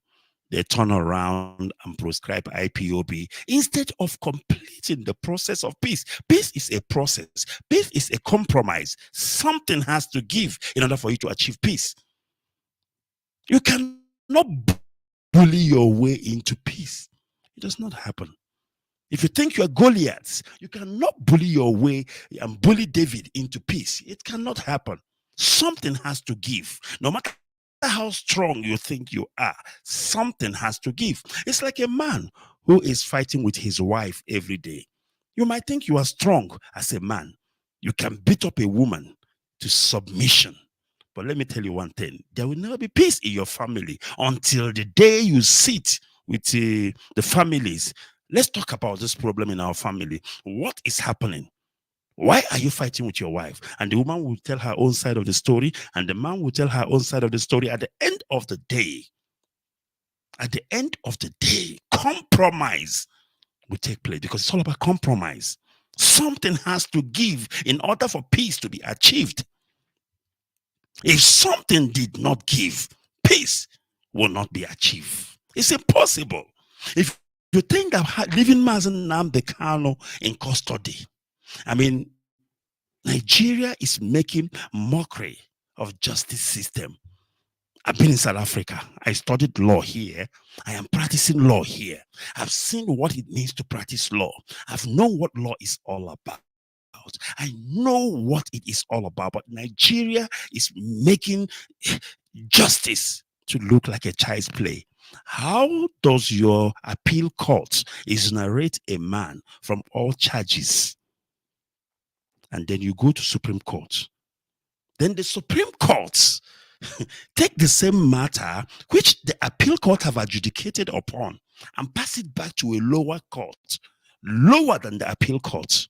They turn around and proscribe IPOB instead of completing the process of peace. Peace is a process. Peace is a compromise. Something has to give in order for you to achieve peace. You cannot bully your way into peace. It does not happen. If you think you are Goliath, you cannot bully your way and bully David into peace. It cannot happen. Something has to give. No matter how strong you think you are, something has to give. It's like a man who is fighting with his wife every day. You might think you are strong as a man. You can beat up a woman to submission. But let me tell you one thing. There will never be peace in your family until the day you sit with the families. Let's talk about this problem in our family. What is happening? Why are you fighting with your wife? And the woman will tell her own side of the story, and the man will tell her own side of the story. At the end of the day, compromise will take place, because it's all about compromise. Something has to give in order for peace to be achieved. If something did not give, peace will not be achieved. It's impossible. If you think that leaving Mazen Nnamdi Kanu in custody, I mean, Nigeria is making mockery of justice system. I've been in South Africa. I studied law here. I am practicing law here. I've seen what it means to practice law. I've known what law is all about. I know what it is all about. But Nigeria is making justice to look like a child's play. How does your appeal court exonerate a man from all charges? And then you go to Supreme Court. Then the Supreme Court take the same matter which the appeal court have adjudicated upon and pass it back to a lower court, lower than the appeal court.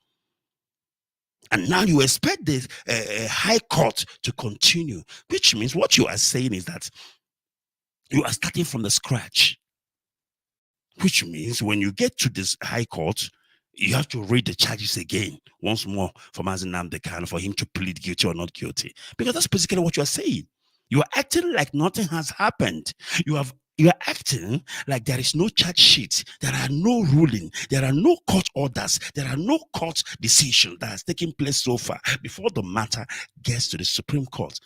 And now you expect the high court to continue, which means what you are saying is that you are starting from the scratch. Which means when you get to this high court, you have to read the charges again once more for Mazen Nnamdi Kanu for him to plead guilty or not guilty. Because that's basically what you are saying. You are acting like nothing has happened. You are acting like there is no charge sheet, there are no ruling, there are no court orders, there are no court decision that has taken place so far. Before the matter gets to the Supreme Court,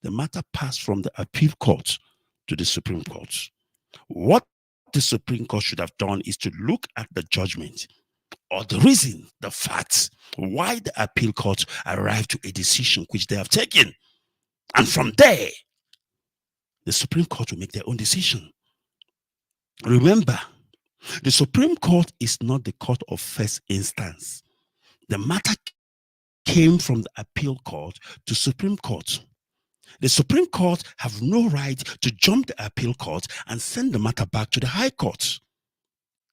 the matter passed from the appeal court to the Supreme Court. What the Supreme Court should have done is to look at the judgment or the reason, the facts, why the appeal court arrived to a decision which they have taken. And from there, the Supreme Court will make their own decision. Remember, the Supreme Court is not the court of first instance. The matter came from the appeal court to Supreme Court. The Supreme Court have no right to jump the appeal court and send the matter back to the High Court.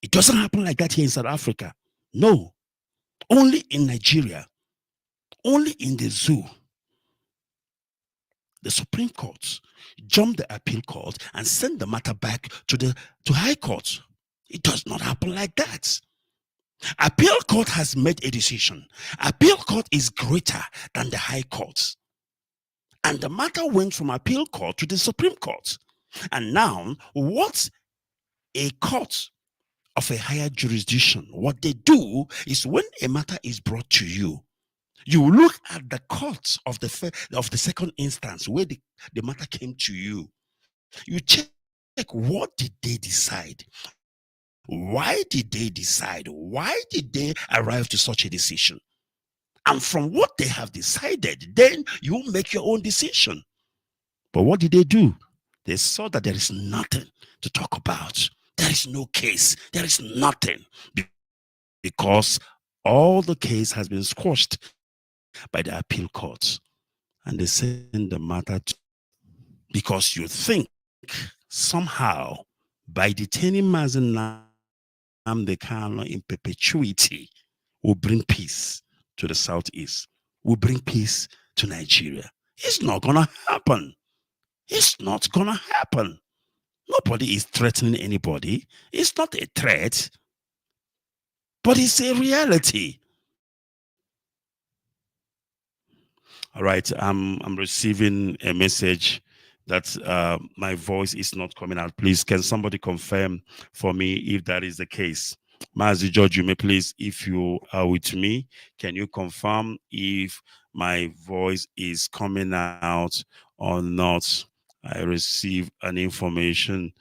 It doesn't happen like that here in South Africa. No. Only in Nigeria. Only in the zoo. The Supreme Court jump the appeal court and send the matter back to High Court. It does not happen like that. Appeal court has made a decision. Appeal court is greater than the High Court. And the matter went from appeal court to the Supreme Court. And now, what a court of a higher jurisdiction, what they do is when a matter is brought to you, you look at the courts of the second instance where the matter came to you. You check what did they decide? Why did they decide? Why did they arrive to such a decision? And from what they have decided, then you make your own decision. But what did they do? They saw that there is nothing to talk about. There is no case. There is nothing. Because all the case has been squashed by the appeal courts. And they send the matter to, because you think somehow by detaining Mazen Nnamdi Kanu in perpetuity will bring peace to the Southeast, will bring peace to Nigeria. It's not going to happen. It's not going to happen. Nobody is threatening anybody. It's not a threat, but it's a reality. All right, I'm receiving a message that my voice is not coming out. Please, can somebody confirm for me if that is the case? Mazi George, you may please, if you are with me, can you confirm if my voice is coming out or not? I receive an information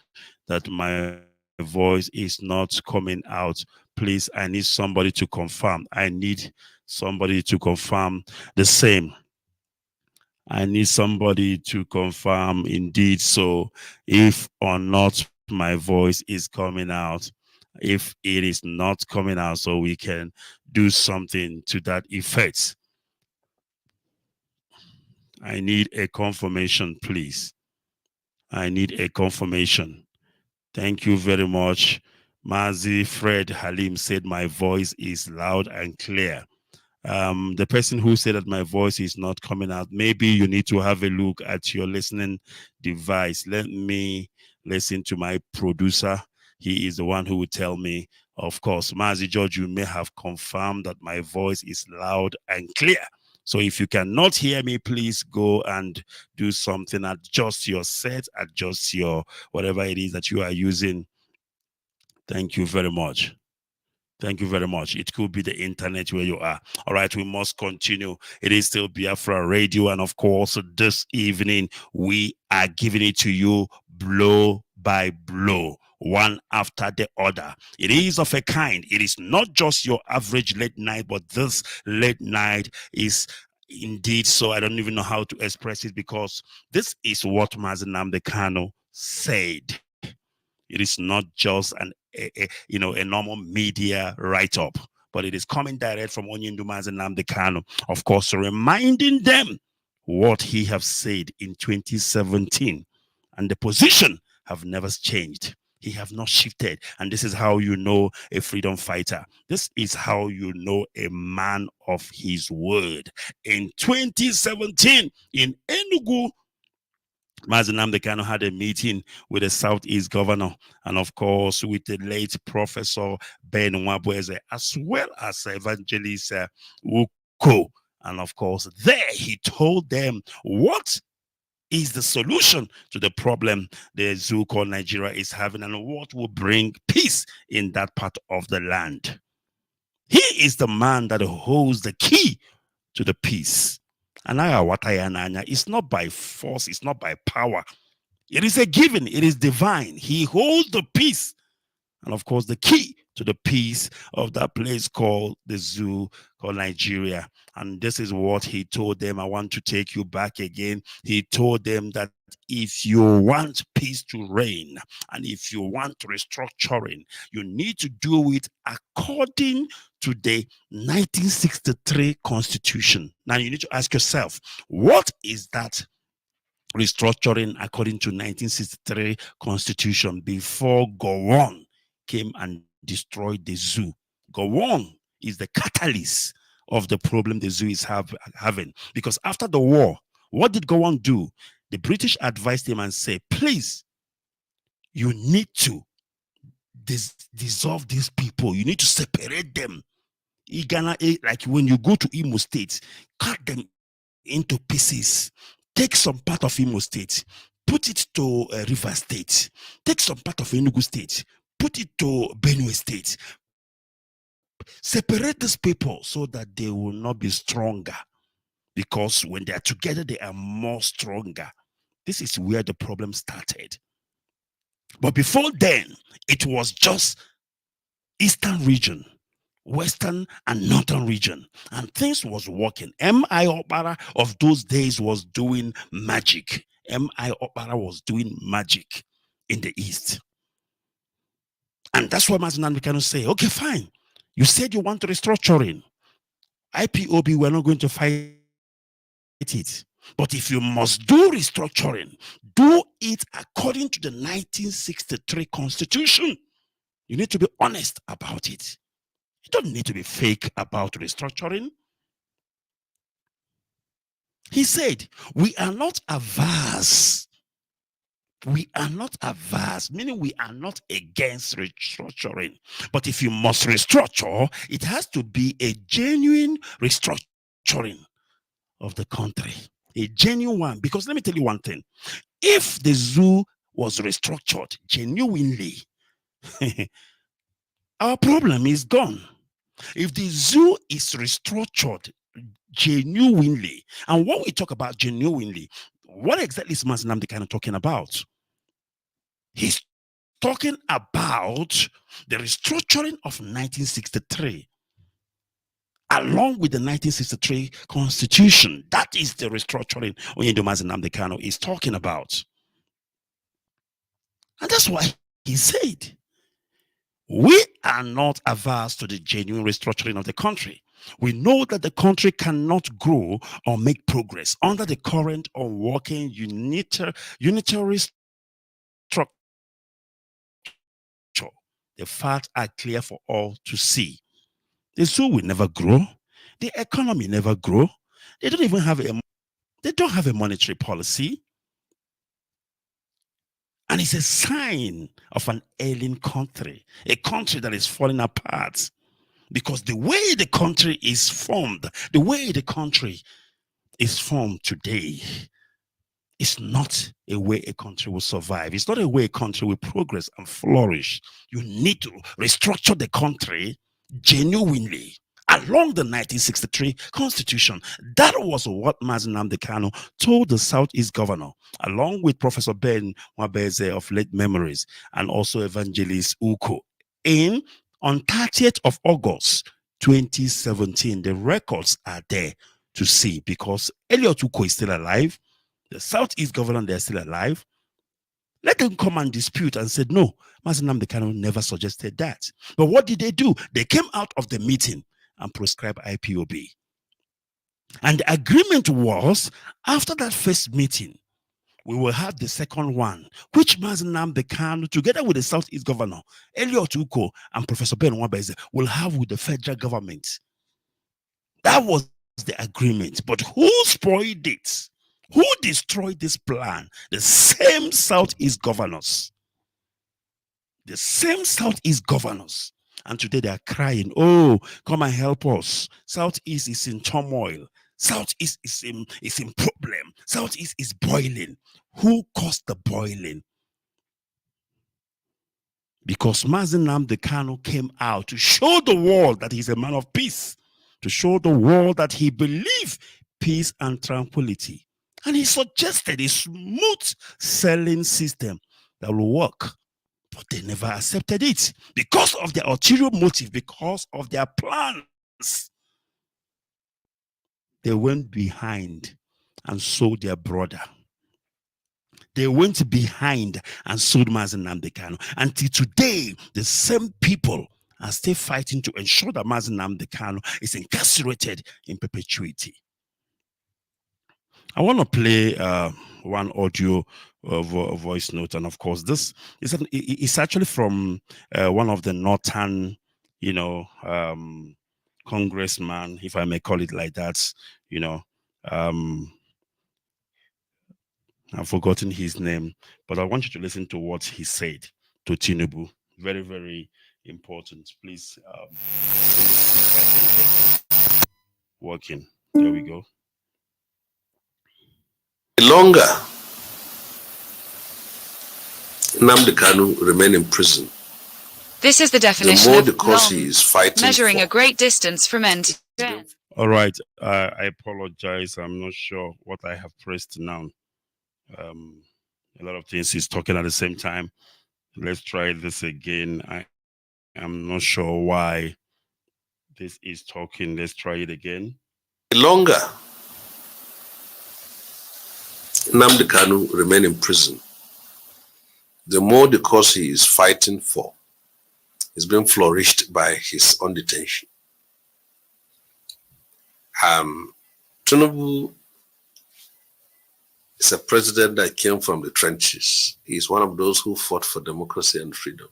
that my voice is not coming out. Please, I need somebody to confirm. I need somebody to confirm the same. I need somebody to confirm indeed. So if or not my voice is coming out, if it is not coming out, so we can do something to that effect. I need a confirmation, please. I need a confirmation. Thank you very much. Mazi Fred Halim said my voice is loud and clear. The person who said that my voice is not coming out, maybe you need to have a look at your listening device. Let me listen to my producer. He is the one who will tell me. Of course, Mazi George, you may have confirmed that my voice is loud and clear. So if you cannot hear me, please go and do something. Adjust your set, adjust your whatever it is that you are using. Thank you very much. Thank you very much. It could be the internet where you are. All right, we must continue. It is still Biafra Radio. And of course, this evening, we are giving it to you blow by blow, one after the other. It is of a kind. It is not just your average late night, but this late night is indeed so. I don't even know how to express it, because this is what Mazi Nnamdi Kanu said. It is not just a normal media write-up, but it is coming direct from Onyindu Mazi Nnamdi Kanu, of course, reminding them what he have said in 2017, and the position have never changed. He have not shifted, and this is how you know a freedom fighter. This is how you know a man of his word. In 2017, in Enugu, Mazi Nnamdi Kanu had a meeting with the Southeast governor, and of course with the late Professor Ben Nwabweze, as well as Evangelist Uko. And of course there he told them what is the solution to the problem the zoo called Nigeria is having, and what will bring peace in that part of the land. He is the man that holds the key to the peace. And it's not by force, it's not by power. It is a given, it is divine. He holds the peace. And of course, the key to the peace of that place called the zoo, called Nigeria. And this is what he told them. I want to take you back again. He told them that if you want peace to reign, and if you want restructuring, you need to do it according to the 1963 Constitution. Now you need to ask yourself, what is that restructuring according to 1963 Constitution before Gowon came and destroyed the zoo? Gowon is the catalyst of the problem the zoo is having. Because after the war, what did Gowon do? The British advised him and said, please, you need to dissolve these people. You need to separate them. Like when you go to Imo State, cut them into pieces. Take some part of Imo State, put it to River State. Take some part of Enugu State, put it to Benue State. Separate these people so that they will not be stronger. Because when they are together, they are more stronger. This is where the problem started. But before then, it was just Eastern region, Western and Northern region, and things was working. M.I. Okpara of those days was doing magic. M.I. Okpara was doing magic in the East. And that's why Mazi Nnamdi Kanu say, okay, fine. You said you want restructuring. IPOB, we're not going to fight it. But if you must do restructuring, do it according to the 1963 Constitution. You need to be honest about it. You don't need to be fake about restructuring. He said, we are not averse. We are not averse, meaning we are not against restructuring. But if you must restructure, it has to be a genuine restructuring of the country. A genuine one. Because let me tell you one thing. If the zoo was restructured genuinely, our problem is gone. If the zoo is restructured genuinely, and when we talk about genuinely, what exactly is Mazi Nnamdi Kanu talking about? He's talking about the restructuring of 1963. Along with the 1963 Constitution, that is the restructuring Onyedomazi Nnamdi Kanu is talking about. And that's why he said, we are not averse to the genuine restructuring of the country. We know that the country cannot grow or make progress under the current unworking unitary structure. The facts are clear for all to see. The zoo will never grow. The economy never grow. They don't even have a monetary policy. And it's a sign of an ailing country, a country that is falling apart. Because the way the country is formed, today, is not a way a country will survive. It's not a way a country will progress and flourish. You need to restructure the country genuinely along the 1963 Constitution. That was what Mazi Nnamdi Kanu told the Southeast governor, along with Professor Ben Nwabeze of late memories, and also Evangelist Uko, on 30th of August 2017. The records are there to see, because Elliot Uko is still alive. The Southeast governor, they're still alive. Let them come and dispute and said, no, Mazi Nnamdi Kanu never suggested that. But what did they do? They came out of the meeting and prescribed IPOB. And the agreement was, after that first meeting, we will have the second one, which Mazi Nnamdi Kanu, together with the Southeast governor, Elliot Uko, and Professor Ben Nwabeze, will have with the federal government. That was the agreement. But who spoiled it? Who destroyed this plan? The same Southeast governors. The same Southeast governors. And today they are crying, oh, come and help us. Southeast is in turmoil. Southeast is in problem. Southeast is boiling. Who caused the boiling? Because Mazi Nnamdi Kanu came out to show the world that he's a man of peace. To show the world that he believes peace and tranquility. And he suggested a smooth selling system that will work. But they never accepted it because of their ulterior motive, because of their plans. They went behind and sold their brother. They went behind and sold Mazi Nnamdi Kanu. Until today, the same people are still fighting to ensure that Mazi Nnamdi Kanu is incarcerated in perpetuity. I want to play one audio voice note, and of course, this is actually from one of the northern, congressman, if I may call it like that. I've forgotten his name, but I want you to listen to what he said to Tinubu. Very, very important. Please, working. There we go. The longer Nnamdi Kanu remain in prison, this is the definition the more of because he is fighting measuring for. a great distance from end to end. All right, I apologize. I'm not sure what I have pressed now. A lot of things he's talking at the same time. Let's try this again. I am not sure why this is talking. Let's try it again. The longer Nnamdi Kanu remain in prison, the more the cause he is fighting for is being flourished by his own detention. Tinubu is a president that came from the trenches. He is one of those who fought for democracy and freedom.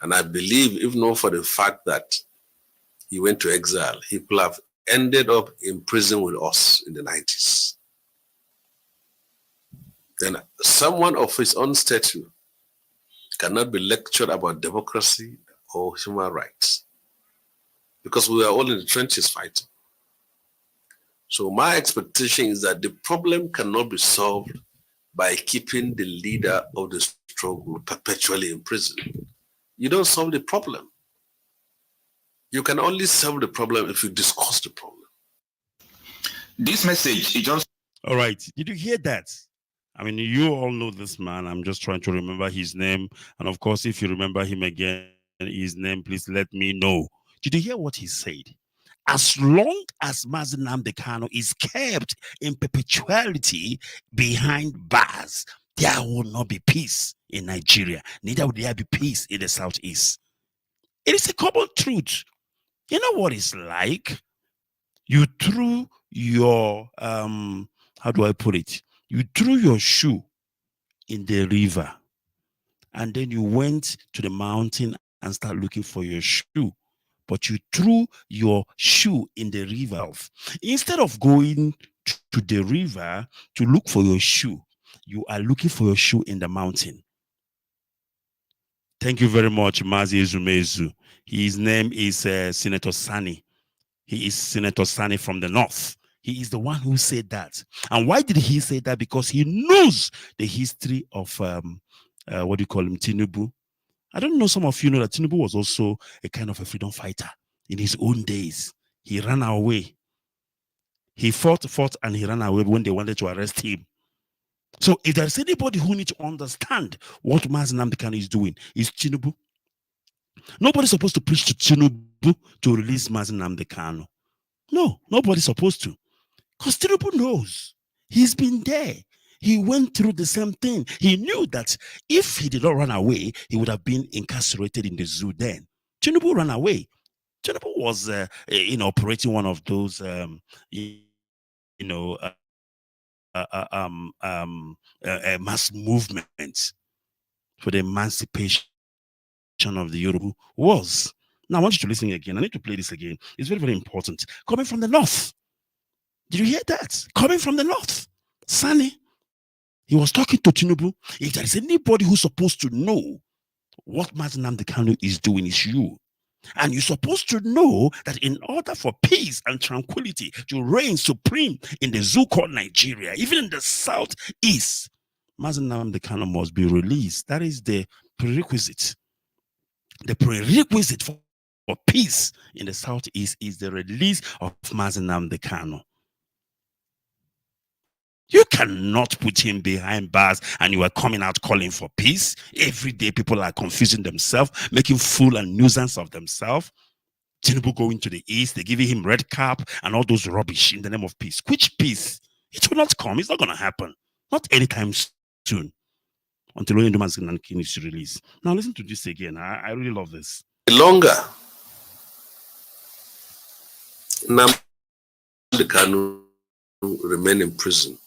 And I believe, if not for the fact that he went to exile, he could have ended up in prison with us in the 90s. Then someone of his own stature cannot be lectured about democracy or human rights, because we are all in the trenches fighting. So my expectation is that the problem cannot be solved by keeping the leader of the struggle perpetually in prison. You don't solve the problem. You can only solve the problem if you discuss the problem. This message is just... All right. Did you hear that? I mean, you all know this man. I'm just trying to remember his name. And of course, if you remember him again, his name, please let me know. Did you hear what he said? As long as Mazi Nnamdi Kanu is kept in perpetuality behind bars, there will not be peace in Nigeria. Neither will there be peace in the Southeast. It is a common truth. You know what it's like? You threw your, how do I put it? You threw your shoe in the river, and then you went to the mountain and started looking for your shoe. But you threw your shoe in the river. Instead of going to the river to look for your shoe, you are looking for your shoe in the mountain. Thank you very much, Mazi Ezumezu. His name is Senator Sani. He is Senator Sani from the north. He is the one who said that. And why did he say that? Because he knows the history of, what do you call him, Tinubu. I don't know, some of you know that Tinubu was also a kind of a freedom fighter in his own days. He ran away. He fought, and he ran away when they wanted to arrest him. So if there's anybody who needs to understand what Mazi Nnamdi Kanu is doing, it's Tinubu. Nobody's supposed to preach to Tinubu to release Mazi Nnamdi Kanu. No, nobody's supposed to. Because Tinubu knows. He's been there. He went through the same thing. He knew that if he did not run away, he would have been incarcerated in the zoo then. Tinubu ran away. Tinubu was operating one of those, mass movements for the emancipation of the Yoruba was. Now, I want you to listen again. I need to play this again. It's very, very important. Coming from the north. Did you hear that? Coming from the north. Sani, he was talking to Tinubu. If there is anybody who's supposed to know what Mazi Nnamdi Kanu is doing, is you. And you're supposed to know that in order for peace and tranquility to reign supreme in the zoo called Nigeria, even in the southeast, Mazi Nnamdi Kanu must be released. That is the prerequisite. The prerequisite for peace in the southeast is the release of Mazi Nnamdi Kanu. You cannot put him behind bars and you are coming out calling for peace. Every day people are confusing themselves, making fool and nuisance of themselves. Tinubu going to the east, they're giving him red cap and all those rubbish in the name of peace. Which peace? It will not come. It's not going to happen. Not anytime soon. Until Mazi Nnamdi Kanu is released. Now listen to this again. I really love this. The longer Nnamdi Kanu remain in prison,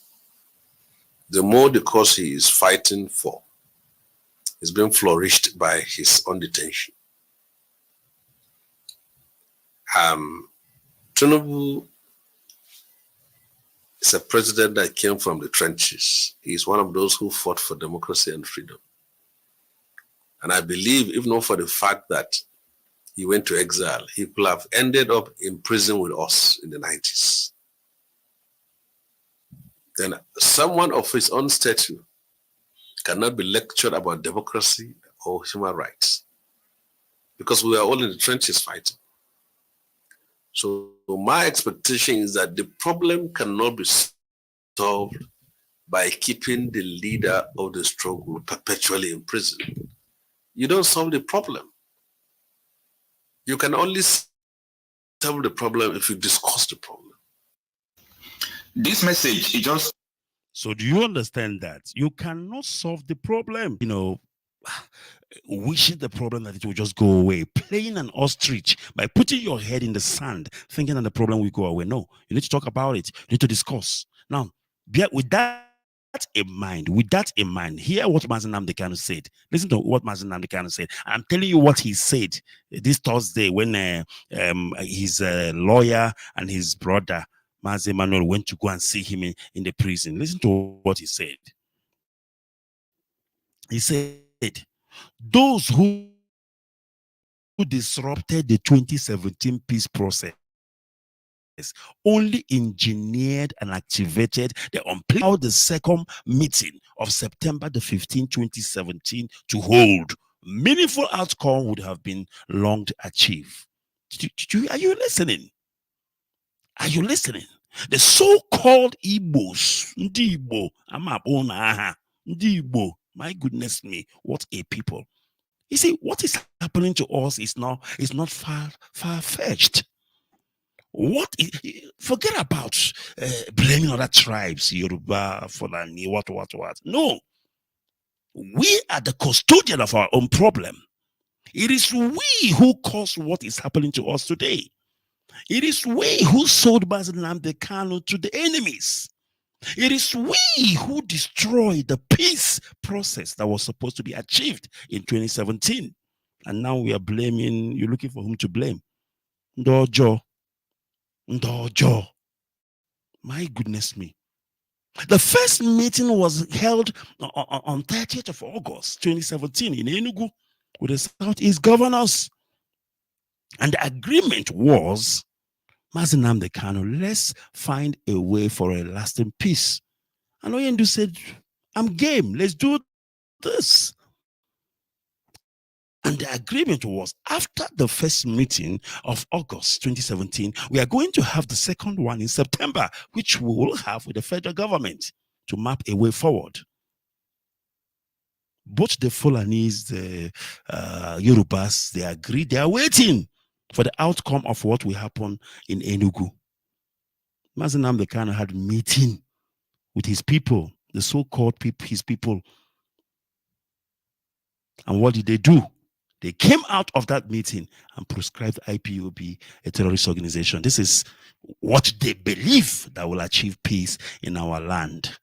the more the cause he is fighting for is being flourished by his own detention. Tinubu is a president that came from the trenches. He is one of those who fought for democracy and freedom. And I believe, if not for the fact that he went to exile, he could have ended up in prison with us in the 90s. Then someone of his own stature cannot be lectured about democracy or human rights, because we are all in the trenches fighting. So my expectation is that the problem cannot be solved by keeping the leader of the struggle perpetually in prison. You don't solve the problem. You can only solve the problem if you discuss the problem. This message is just... So do you understand that? You cannot solve the problem, wishing the problem that it will just go away, playing an ostrich by putting your head in the sand, thinking that the problem will go away. No, you need to talk about it. You need to discuss. Now, with that in mind, hear what Mazi Nnamdi Kanu said. Listen to what Mazi Nnamdi Kanu said. I'm telling you what he said this Thursday when his lawyer and his brother Mazi Emmanuel went to go and see him in the prison. Listen to what he said. He said, those who disrupted the 2017 peace process only engineered and activated the second meeting of September the 15th, 2017 to hold. Meaningful outcome would have been long achieved. Are you listening? Are you listening? The so-called Igbos, Ndi Igbo, Ndi Igbo, my goodness me, what a people. You see, what is happening to us is not far-fetched. Forget about blaming other tribes, Yoruba, Fulani, what. No. We are the custodian of our own problem. It is we who cause what is happening to us today. It is we who sold Nnamdi Kanu to the enemies. It is we who destroyed the peace process that was supposed to be achieved in 2017. And now we are blaming, you're looking for whom to blame. Ndojo. My goodness me. The first meeting was held on 30th of August 2017 in Enugu with the Southeast governors. And the agreement was, Mazi Nnamdi Kanu, let's find a way for a lasting peace. And Oyendu said, I'm game, let's do this. And the agreement was, after the first meeting of August 2017, we are going to have the second one in September, which we will have with the federal government to map a way forward. Both the Fulanese, the Yorubas, they agreed, they are waiting for the outcome of what will happen in Enugu. Mazi Nnamdi Kanu had a meeting with his people, the so-called his people. And what did they do? They came out of that meeting and proscribed IPOB, a terrorist organization. This is what they believe that will achieve peace in our land.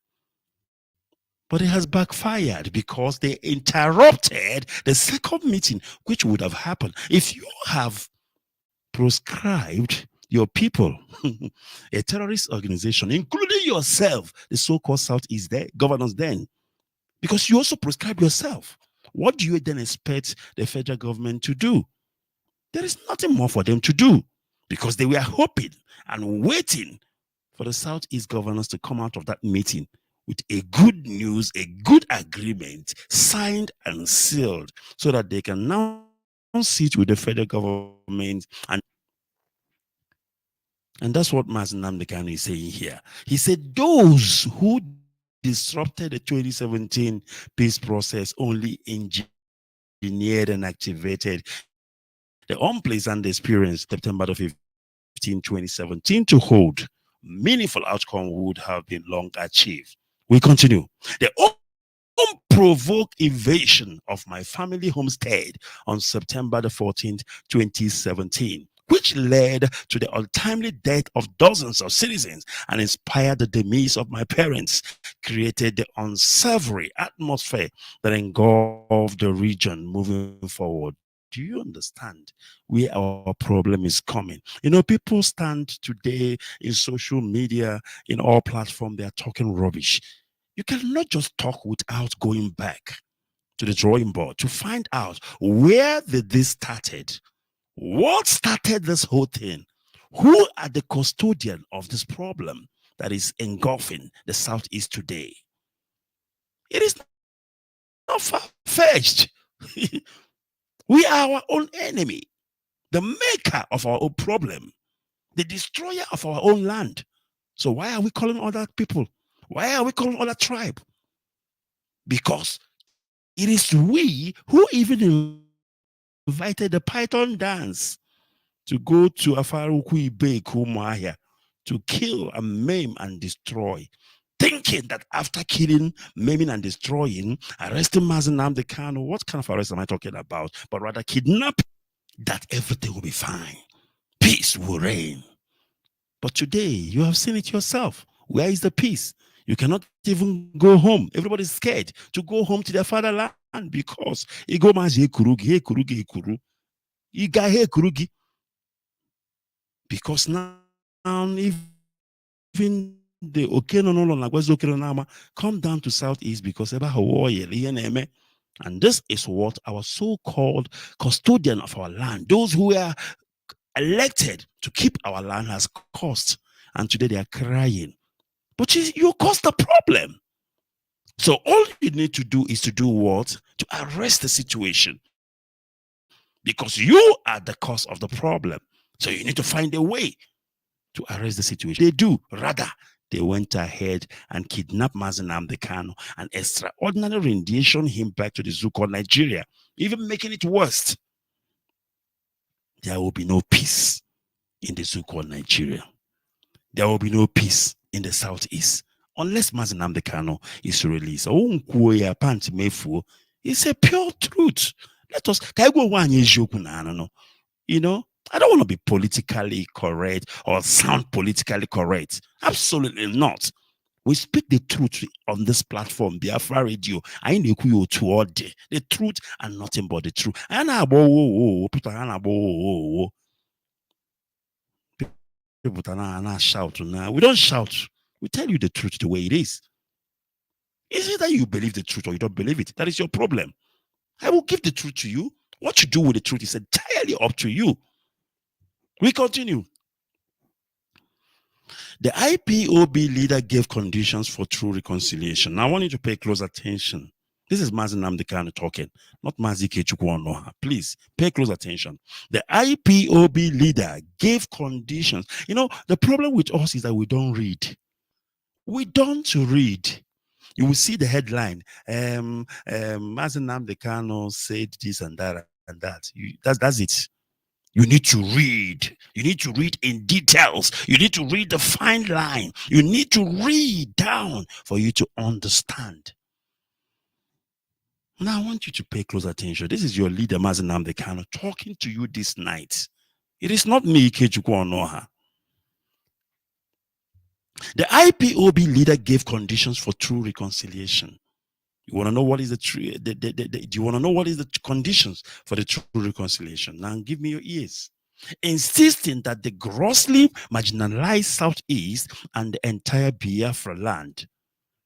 But it has backfired because they interrupted the second meeting, which would have happened if you have proscribed your people, a terrorist organization, including yourself, the so-called Southeast governors then, because you also proscribe yourself. What do you then expect the federal government to do? There is nothing more for them to do because they were hoping and waiting for the Southeast governors to come out of that meeting with a good news, a good agreement, signed and sealed, so that they can now sit with the federal government. And that's what Mazi Nnamdi Kanu is saying here. He said those who disrupted the 2017 peace process only engineered and activated the unpleasant experience September 15, 2017 to hold meaningful outcome would have been long achieved. We continue. The unprovoked invasion of my family homestead on September 14th, 2017, which led to the untimely death of dozens of citizens and inspired the demise of my parents, created the unsavory atmosphere that engulfed the region moving forward. Do you understand where our problem is coming? You know, people stand today in social media, in all platforms, they are talking rubbish. You cannot just talk without going back to the drawing board to find out where did this started. What started this whole thing? Who are the custodian of this problem that is engulfing the Southeast today? It is not far-fetched. We are our own enemy, the maker of our own problem, the destroyer of our own land. So why are we calling other people? Why are we calling other tribe? Because it is we who even invited the Python dance to go to Afaruku Ibe Kumahia to kill and maim and destroy, thinking that after killing, maiming and destroying, arresting Mazi Nnamdi Kanu, what kind of arrest am I talking about? But rather kidnap, that everything will be fine. Peace will reign. But today, you have seen it yourself. Where is the peace? You cannot even go home. Everybody's scared to go home to their fatherland because because now even the Okeno come down to Southeast because and this is what our so-called custodian of our land, those who are elected to keep our land, has caused. And today they are crying. But you caused the problem. So all you need to do is to do what? To arrest the situation. Because you are the cause of the problem. So you need to find a way to arrest the situation. They do. Rather, they went ahead and kidnapped Mazi Nnamdi Kanu and extraordinary rendition him back to the zoo called Nigeria, even making it worse. There will be no peace in the zoo called Nigeria. There will be no peace in the southeast unless Mazi Nnamdi Kanu is released. It's a pure truth. Let us, you know, I don't want to be politically correct or sound politically correct. Absolutely not. We speak the truth on this platform, Biafra Radio. I need you to all day. The truth and nothing but the truth. People shout now. We don't shout. We tell you the truth the way it is. Is it that you believe the truth or you don't believe it? That is your problem. I will give the truth to you. What you do with the truth is entirely up to you. We continue. The IPOB leader gave conditions for true reconciliation. Now I want you to pay close attention. This is Mazi Nnamdi Kanu talking, not Mazi Ikechukwu Onuoha. Please pay close attention. The IPOB leader gave conditions. You know, the problem with us is that we don't read. We don't read. You will see the headline. Mazi Nnamdi Kanu said this and that and that. That's it. You need to read. You need to read in details. You need to read the fine line. You need to read down for you to understand. Now, I want you to pay close attention. This is your leader, Mazi Nnamdi Kanu, talking to you this night. It is not me, Ikechukwu Onuoha. The IPOB leader gave conditions for true reconciliation. You want to know what is do you want to know what is the conditions for the true reconciliation? Now give me your ears. Insisting that the grossly marginalized Southeast and the entire Biafra land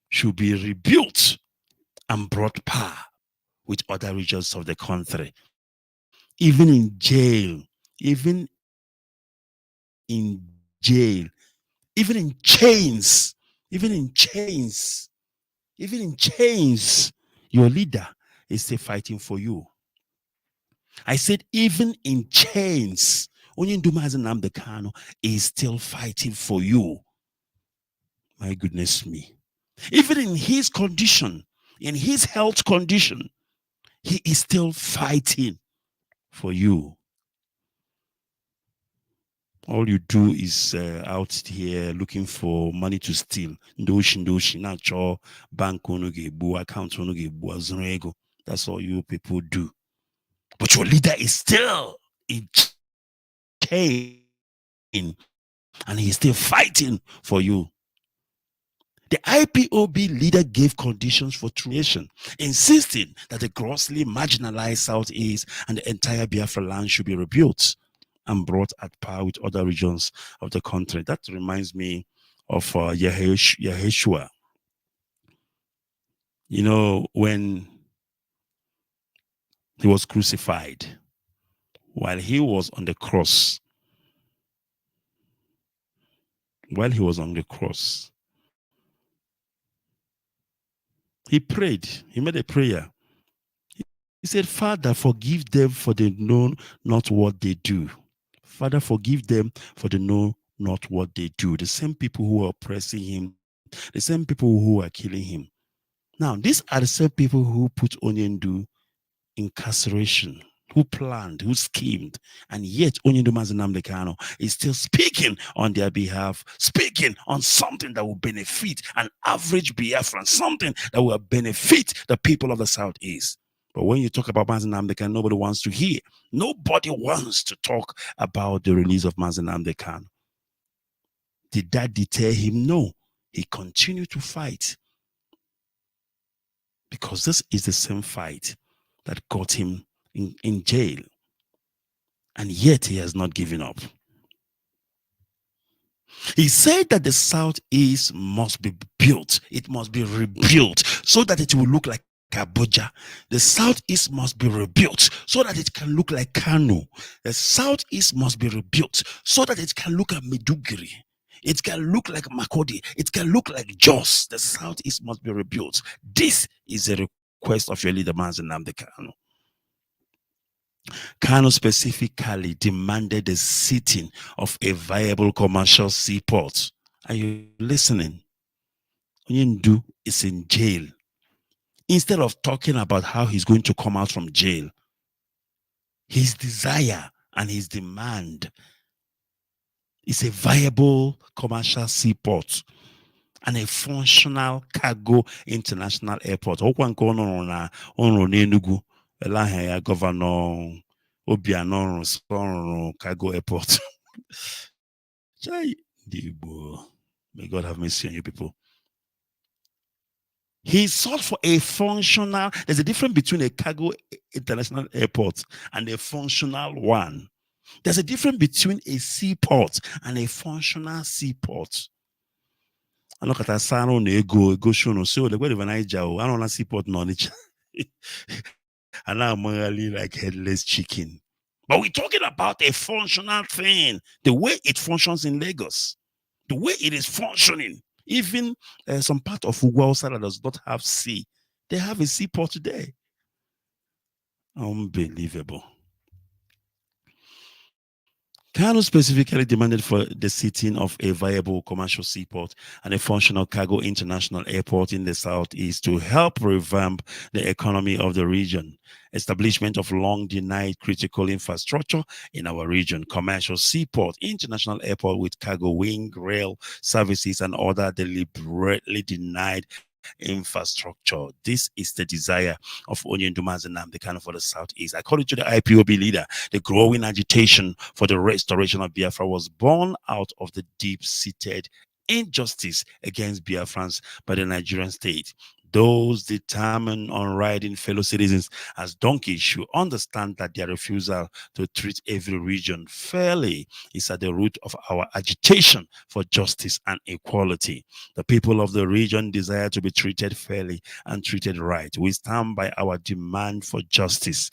should be rebuilt and brought par with other regions of the country. Even in jail, even in chains, your leader is still fighting for you. I said, even in chains, Onyindu Mazi Nnamdi Kanu is still fighting for you. My goodness me. Even in his condition, in his health condition, he is still fighting for you. All you do is out here looking for money to steal. Ndoshi, nacho, bank account That's all you people do. But your leader is still in chain, and he's still fighting for you. The IPOB leader gave conditions for creation, insisting that the grossly marginalized Southeast and the entire Biafra land should be rebuilt and brought at par with other regions of the country. That reminds me of Yeshua. You know, when he was crucified, while he was on the cross, he prayed. He made a prayer. He said, Father, forgive them, for they know not what they do. Father, forgive them, for they know not what they do. The same people who are oppressing him, the same people who are killing him. Now, these are the same people who put Onyendu incarceration, who planned, who schemed, and yet Onyendu Mazi Nnamdi Kanu is still speaking on their behalf, speaking on something that will benefit an average Biafran, something that will benefit the people of the Southeast. But when you talk about Mazi Nnamdi Kanu, nobody wants to hear. Nobody wants to talk about the release of Mazi Nnamdi Kanu. Did that deter him? No. He continued to fight. Because this is the same fight that got him in jail. And yet he has not given up. He said that the Southeast must be built. It must be rebuilt so that it will look like Abuja. The Southeast must be rebuilt so that it can look like Kano. The Southeast must be rebuilt so that it can look like Meduguri. It can look like Makodi. It can look like Jos. The Southeast must be rebuilt. This is a request of your leader, Mazi Nnamdi Kanu. Kano specifically demanded the sitting of a viable commercial seaport. Are you listening? Onyendu is in jail. Instead of talking about how he's going to come out from jail, his desire and his demand is a viable commercial seaport and a functional cargo international airport. Okwa nke ọnụrụ n'Enugu, elaha ya Governor Obianọ rụrụ cargo airport. May God have mercy on you people. He sought for a functional, there's a difference between a cargo international airport and a functional one. There's a difference between a seaport and a functional seaport. I look at Asano go shono so the way of Niger, I don't seaport knowledge. And now I'm really like headless chicken. But we're talking about a functional thing, the way it functions in Lagos, the way it is functioning. Even some part of Ugwausa that does not have sea, they have a seaport today. Unbelievable. Kano specifically demanded for the sitting of a viable commercial seaport and a functional cargo international airport in the southeast to help revamp the economy of the region. Establishment of long-denied critical infrastructure in our region, commercial seaport, international airport with cargo wing, rail services, and other deliberately denied infrastructure. This is the desire of Onyendu Nnamdi Kanu for the Southeast. According to the IPOB leader, the growing agitation for the restoration of Biafra was born out of the deep-seated injustice against Biafrans by the Nigerian state. Those determined on riding fellow citizens as donkeys should understand that their refusal to treat every region fairly is at the root of our agitation for justice and equality. The people of the region desire to be treated fairly and treated right. We stand by our demand for justice,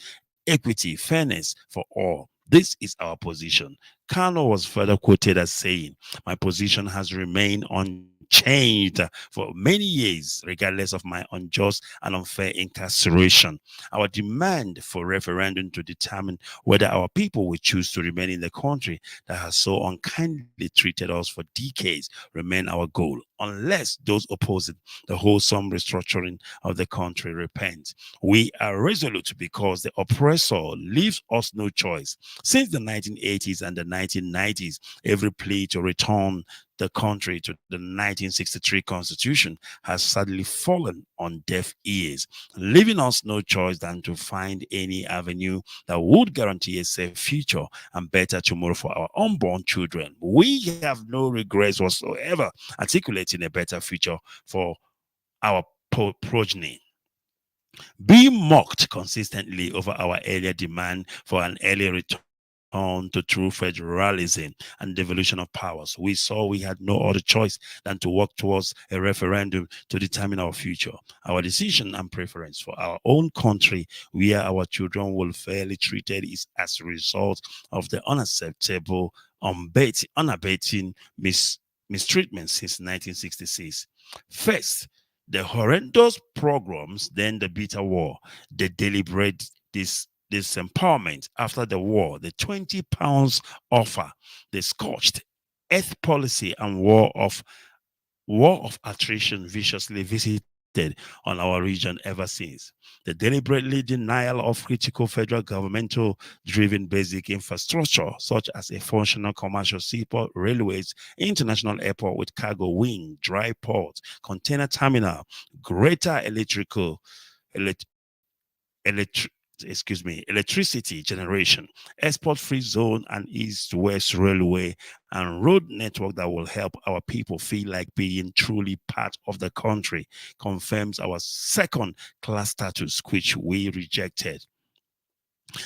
equity, fairness for all. This is our position. Kano was further quoted as saying, "My position has remained unchanged for many years, regardless of my unjust and unfair incarceration. Our demand for referendum to determine whether our people will choose to remain in the country that has so unkindly treated us for decades remain our goal, unless those opposing the wholesome restructuring of the country repent. We are resolute because the oppressor leaves us no choice. Since the 1980s and the 1990s, every plea to return the country to the 1963 Constitution has sadly fallen on deaf ears, leaving us no choice than to find any avenue that would guarantee a safe future and better tomorrow for our unborn children. We have no regrets whatsoever articulating a better future for our progeny. Being mocked consistently over our earlier demand for an early return to true federalism and devolution of powers, we saw we had no other choice than to work towards a referendum to determine our future, our decision and preference for our own country, where our children will fairly treated, is as a result of the unacceptable, unabating mistreatment since 1966. First, the horrendous pogroms, then the bitter war, the deliberate disempowerment after the war, the 20 pounds offer, the scorched earth policy, and war of attrition viciously visited on our region ever since. The deliberately denial of critical federal governmental driven basic infrastructure, such as a functional commercial seaport, railways, international airport with cargo wing, dry port, container terminal, greater electricity generation, export-free zone, and east-west railway and road network that will help our people feel like being truly part of the country, confirms our second-class status, which we rejected.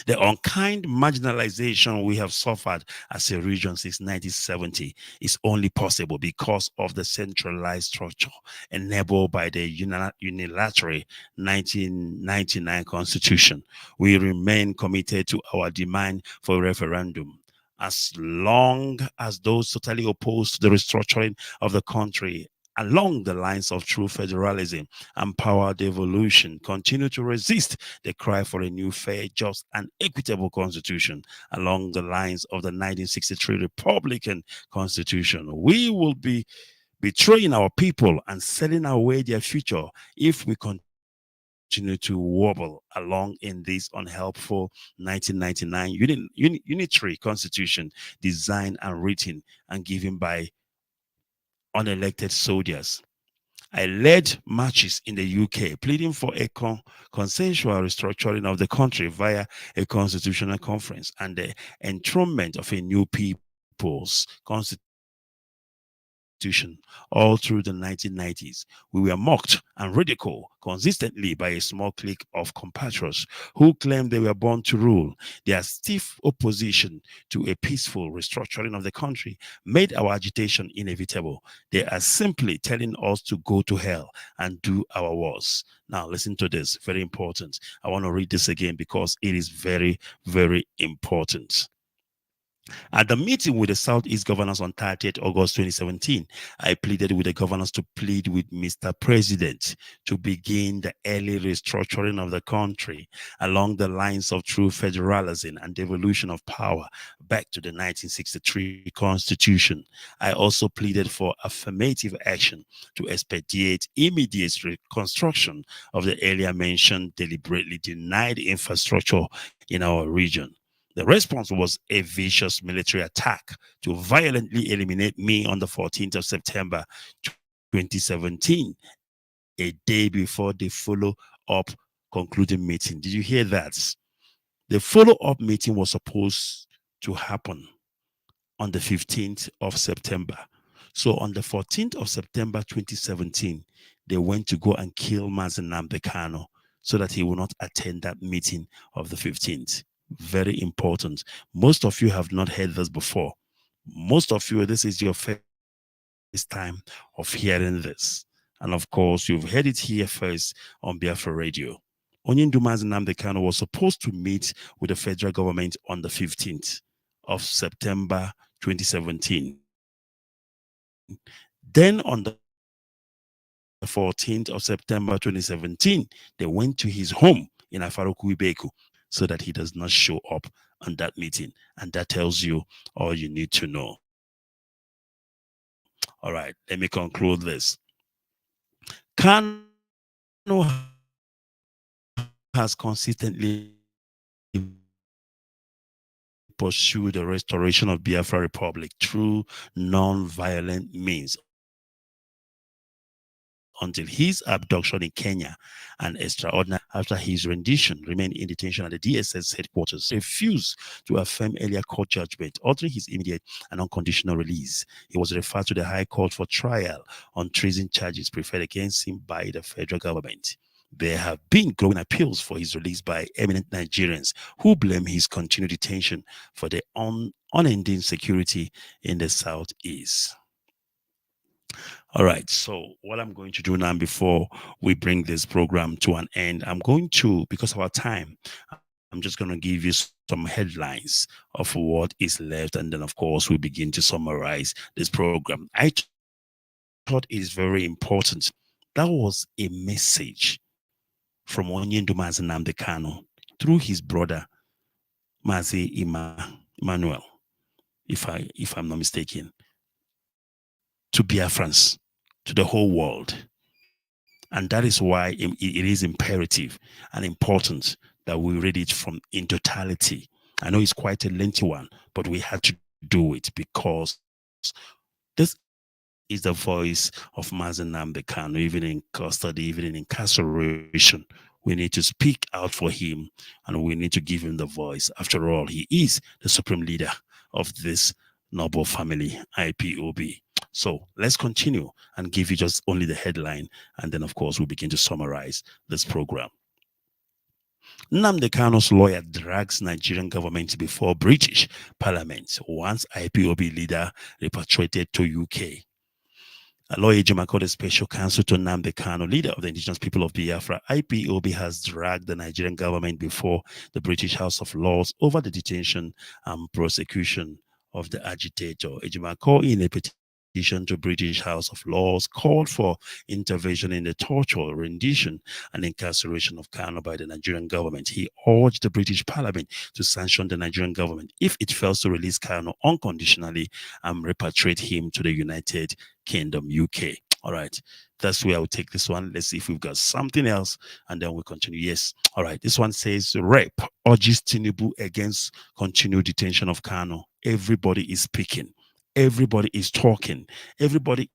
The unkind marginalization we have suffered as a region since 1970 is only possible because of the centralized structure enabled by the unilateral 1999 Constitution. We remain committed to our demand for a referendum. As long as those totally opposed to the restructuring of the country along the lines of true federalism and power devolution, continue to resist the cry for a new, fair, just, and equitable constitution along the lines of the 1963 Republican Constitution. We will be betraying our people and selling away their future if we continue to wobble along in this unhelpful 1999 unitary constitution designed and written and given by unelected soldiers. I led marches in the UK pleading for a consensual restructuring of the country via a constitutional conference and the enthronement of a new people's constitution all through the 1990s. We were mocked and ridiculed consistently by a small clique of compatriots who claimed they were born to rule. Their stiff opposition to a peaceful restructuring of the country made our agitation inevitable. They are simply telling us to go to hell and do our worst. Now, listen to this, very important. I want to read this again because it is very, very important. At the meeting with the Southeast governors on 30th August 2017, I pleaded with the governors to plead with Mr. President to begin the early restructuring of the country along the lines of true federalism and devolution of power back to the 1963 Constitution. I also pleaded for affirmative action to expedite immediate reconstruction of the earlier mentioned deliberately denied infrastructure in our region. The response was a vicious military attack to violently eliminate me on the 14th of September 2017, a day before the follow-up concluding meeting. Did you hear that? The follow-up meeting was supposed to happen on the 15th of September. So on the 14th of September 2017, they went to go and kill Mazi Nnamdi Kanu so that he will not attend that meeting of the 15th. Very important. Most of you have not heard this before. Most of you, this is your first time of hearing this. And of course, you've heard it here first on Biafra Radio. Onyendu Mazi Nnamdi Kanu was supposed to meet with the federal government on the 15th of September 2017. Then on the 14th of September 2017, they went to his home in Afaroku Ibeku so that he does not show up on that meeting. And that tells you all you need to know. All right, let me conclude this. Kanu has consistently pursued the restoration of Biafra Republic through non-violent means until his abduction in Kenya and extraordinary after his rendition remained in detention at the DSS headquarters, refused to affirm earlier court judgment, ordering his immediate and unconditional release. He was referred to the High Court for trial on treason charges preferred against him by the federal government. There have been growing appeals for his release by eminent Nigerians who blame his continued detention for the unending security in the Southeast. All right, so what I'm going to do now before we bring this program to an end, I'm going to, because of our time, I'm just going to give you some headlines of what is left. And then, of course, we begin to summarize this program. I thought it is very important. That was a message from Onyendu Mazi Nnamdi Kanu through his brother, Mazi Emmanuel, if I'm not mistaken, to Biafrans, to the whole world. And that is why it is imperative and important that we read it in totality. I know it's quite a lengthy one, but we have to do it because this is the voice of Mazi Nnamdi Kanu, even in custody, even in incarceration. We need to speak out for him and we need to give him the voice. After all, he is the supreme leader of this noble family, IPOB. So let's continue and give you just only the headline. And then, of course, we'll begin to summarize this program. Nnamdi Kanu's lawyer drags Nigerian government before British Parliament once IPOB leader repatriated to UK. A lawyer Ejimako, the special counsel to Nnamdi Kanu, leader of the Indigenous people of Biafra, IPOB, has dragged the Nigerian government before the British House of Lords over the detention and prosecution of the agitator. Ejimako, in a petition to British House of Lords called for intervention in the torture, rendition, and incarceration of Kanu by the Nigerian government. He urged the British Parliament to sanction the Nigerian government if it fails to release Kanu unconditionally and repatriate him to the United Kingdom, UK. All right, that's where I'll take this one. Let's see if we've got something else, and then we'll continue. Yes. All right, this one says, Rep urges Tinubu against continued detention of Kanu. Everybody is speaking. Everybody is talking. Everybody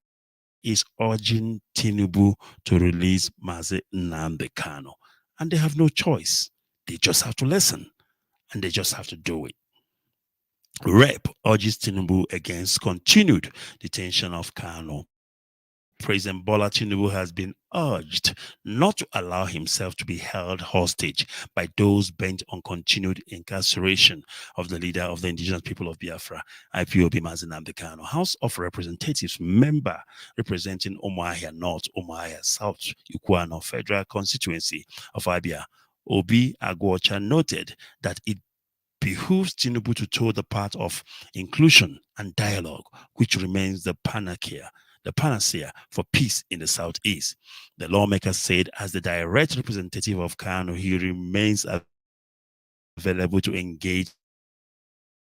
is urging Tinubu to release Mazi Nnamdi Kanu. And they have no choice. They just have to listen. And they just have to do it. Rep urges Tinubu against continued detention of Kanu. President Bola Tinubu has been urged not to allow himself to be held hostage by those bent on continued incarceration of the leader of the Indigenous people of Biafra, IPOB Mazi Nnamdi Kanu. House of Representatives member representing Umuahia North, Umuahia South, Ikuano Federal Constituency of Abia, Obi Agwocha, noted that it behooves Tinubu to toe the path of inclusion and dialogue, which remains the panacea for peace in the Southeast. The lawmaker said, as the direct representative of Kanu, he remains available to engage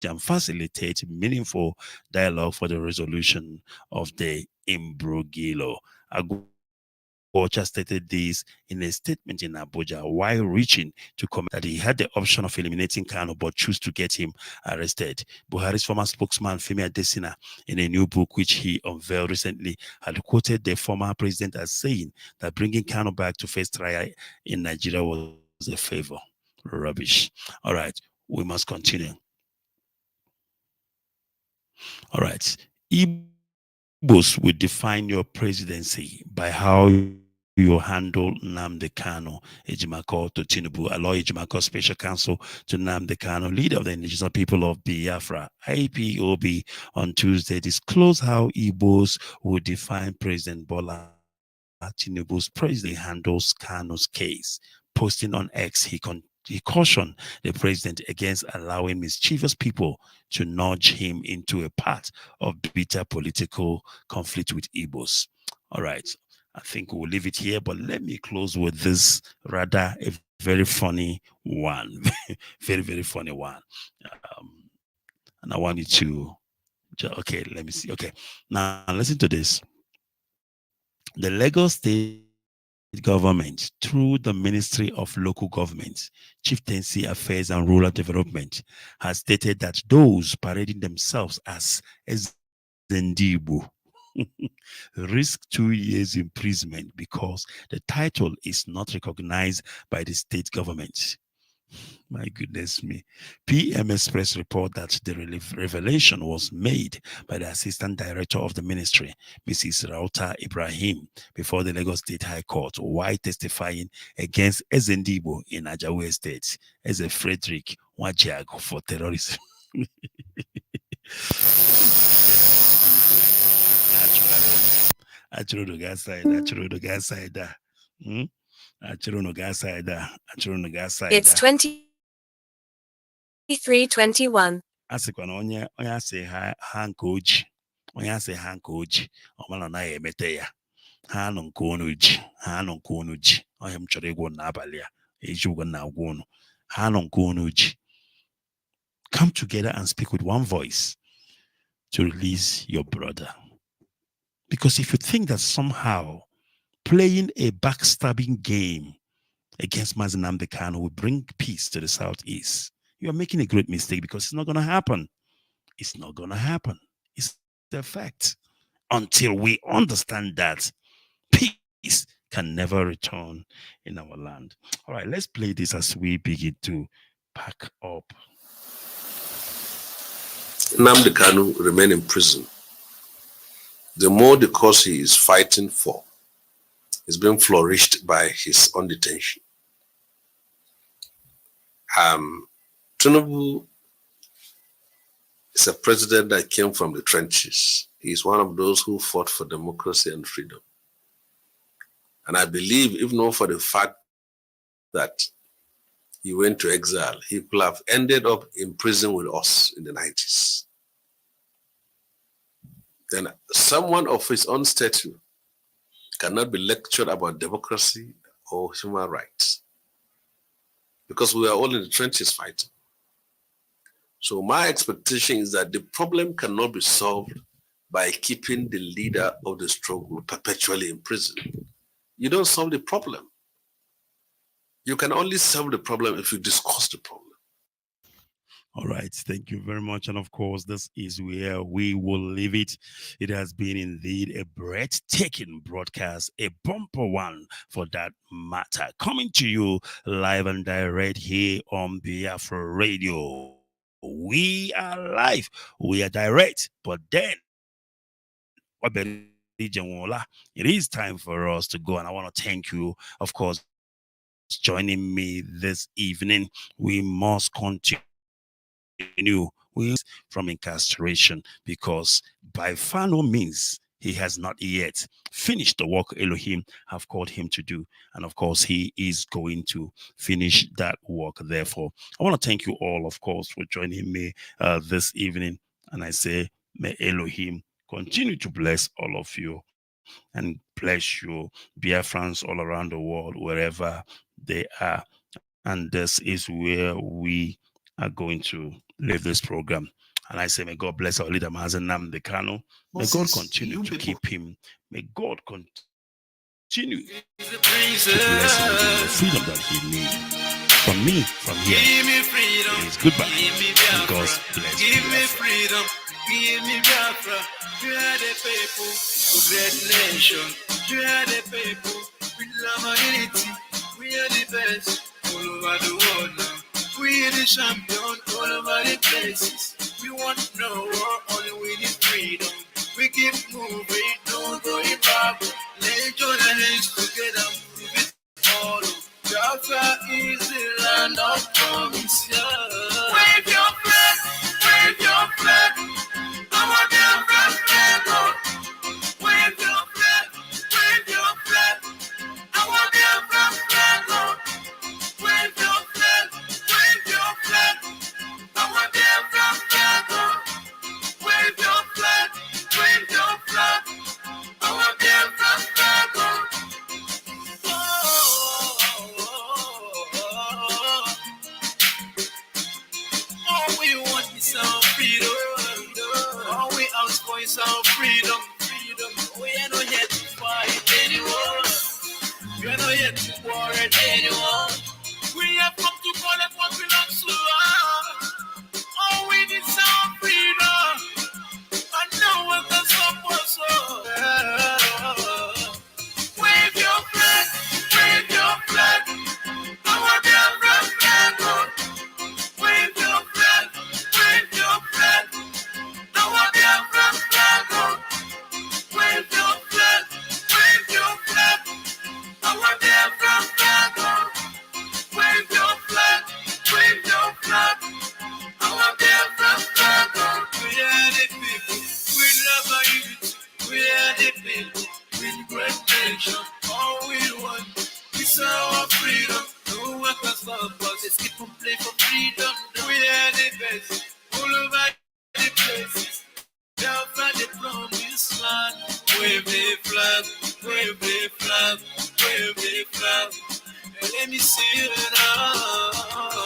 and facilitate meaningful dialogue for the resolution of the imbroglio. Agwocha stated this in a statement in Abuja while reaching to comment that he had the option of eliminating Kanu but chose to get him arrested. Buhari's former spokesman Femi Adesina, in a new book which he unveiled recently, had quoted the former president as saying that bringing Kanu back to face trial in Nigeria was a favor. Rubbish. All right, we must continue. All right. Igbos will define your presidency by how you handle Nnamdi Kanu. Ejimako to Tinubu. Aloy Ejimako, Special Counsel to Nnamdi Kanu, leader of the Indigenous people of Biafra, IPOB, on Tuesday disclosed how Igbos will define President Bola Tinubu's president handles Kanu's case. Posting on X, he cautioned the president against allowing mischievous people to nudge him into a path of bitter political conflict with Igbos. All right, I think we'll leave it here, but let me close with this rather a very funny one. Very, very funny one. And I want you to, okay, let me see. Okay, now listen to this. The Lagos State government, through the Ministry of Local Government, Chieftaincy Affairs and Rural Development, has stated that those parading themselves as Zendibu risk 2 years imprisonment because the title is not recognized by the state government. My goodness me. PM Express report that the revelation was made by the Assistant Director of the Ministry, Mrs. Rauta Ibrahim, before the Lagos State High Court while testifying against Ezendibo in Ajawe State as a Frederick Wajiago for terrorism. It's 23:21. Asikwana onye asị ha nke oji, onye asị ha nke oji, ọmala na emete ya. Ha nọ nke onu ji, ha nọ nke onu ji. Onye m chọrọ ịgwụ n'abalị a, eji ụgwọ na agwụ unu. Ha nọ nke onu ji. Come together and speak with one voice to release your brother. Because if you think that somehow playing a backstabbing game against Mazi Nnamdi Kanu will bring peace to the Southeast, you are making a great mistake, because it's not going to happen. It's not going to happen. It's the fact. Until we understand that peace can never return in our land. All right, let's play this as we begin to pack up. Nnamdi Kanu remain in prison. The more the cause he is fighting for is being flourished by his own detention. Tinubu is a president that came from the trenches. He is one of those who fought for democracy and freedom. And I believe, if not for the fact that he went to exile, he could have ended up in prison with us in the 90s. then someone of his own stature cannot be lectured about democracy or human rights, because we are all in the trenches fighting. So my expectation is that the problem cannot be solved by keeping the leader of the struggle perpetually in prison. You don't solve the problem. You can only solve the problem if you discuss the problem. All right, thank you very much. And of course, this is where we will leave it. It has been indeed a breathtaking broadcast, a bumper one for that matter, coming to you live and direct here on Biafra Radio. We are live, we are direct, but then it is time for us to go, and I want to thank you, of course, joining me this evening. We must continue from incarceration, because by far no means he has not yet finished the work Elohim have called him to do. And of course, he is going to finish that work. Therefore, I want to thank you all, of course, for joining me this evening. And I say, may Elohim continue to bless all of you and bless you, Biafrans all around the world, wherever they are. And this is where we are going to leave this program. And I say, may God bless our leader, Mazen Nnamdi Kanu. May God continue to keep him. May God continue to bless him with the freedom that he needs. From me, from here, it is goodbye. And God bless you. Give me freedom. Give me Biafra. You are the people of great nation. You are the people with love and unity. We are the best all over the world now. We are the champion all over the places. We want no war, only we need freedom. We keep moving, don't go back. Let's join our hands together, move it all. Biafra is the land of promise. Yeah. Wave your flag, wave your flag. Our Biafra flag, oh. Wave your flag, wave your flag. Our Biafra flag, oh. Wave your flag, wave your flag. Our Biafra flag, oh. Wave your flag, wave your flag. Our Biafra flag, oh. All we want is our freedom. All we ask for is our freedom. We are not here to fight anyone. We are not here to quarrel anyone. We have come to collect what belongs to us. All we need is our freedom. And no one can stop us. Wave your flag, wave your flag. Our Biafra flag, oh. Wave your flag, wave your flag. Our Biafra flag, oh. Wave your flag, wave your flag. Our Biafra flag, oh. Wave your flag, wave your flag. Our Biafra flag, oh. We are the people, we love our unity. We are the people with great nation. All we want is our freedom. No one can stop us. Let's keep on playing for freedom. We are the best all over the places. Biafra the promised land. Wave the flag, wave the flag, wave the flag. Let me see it now.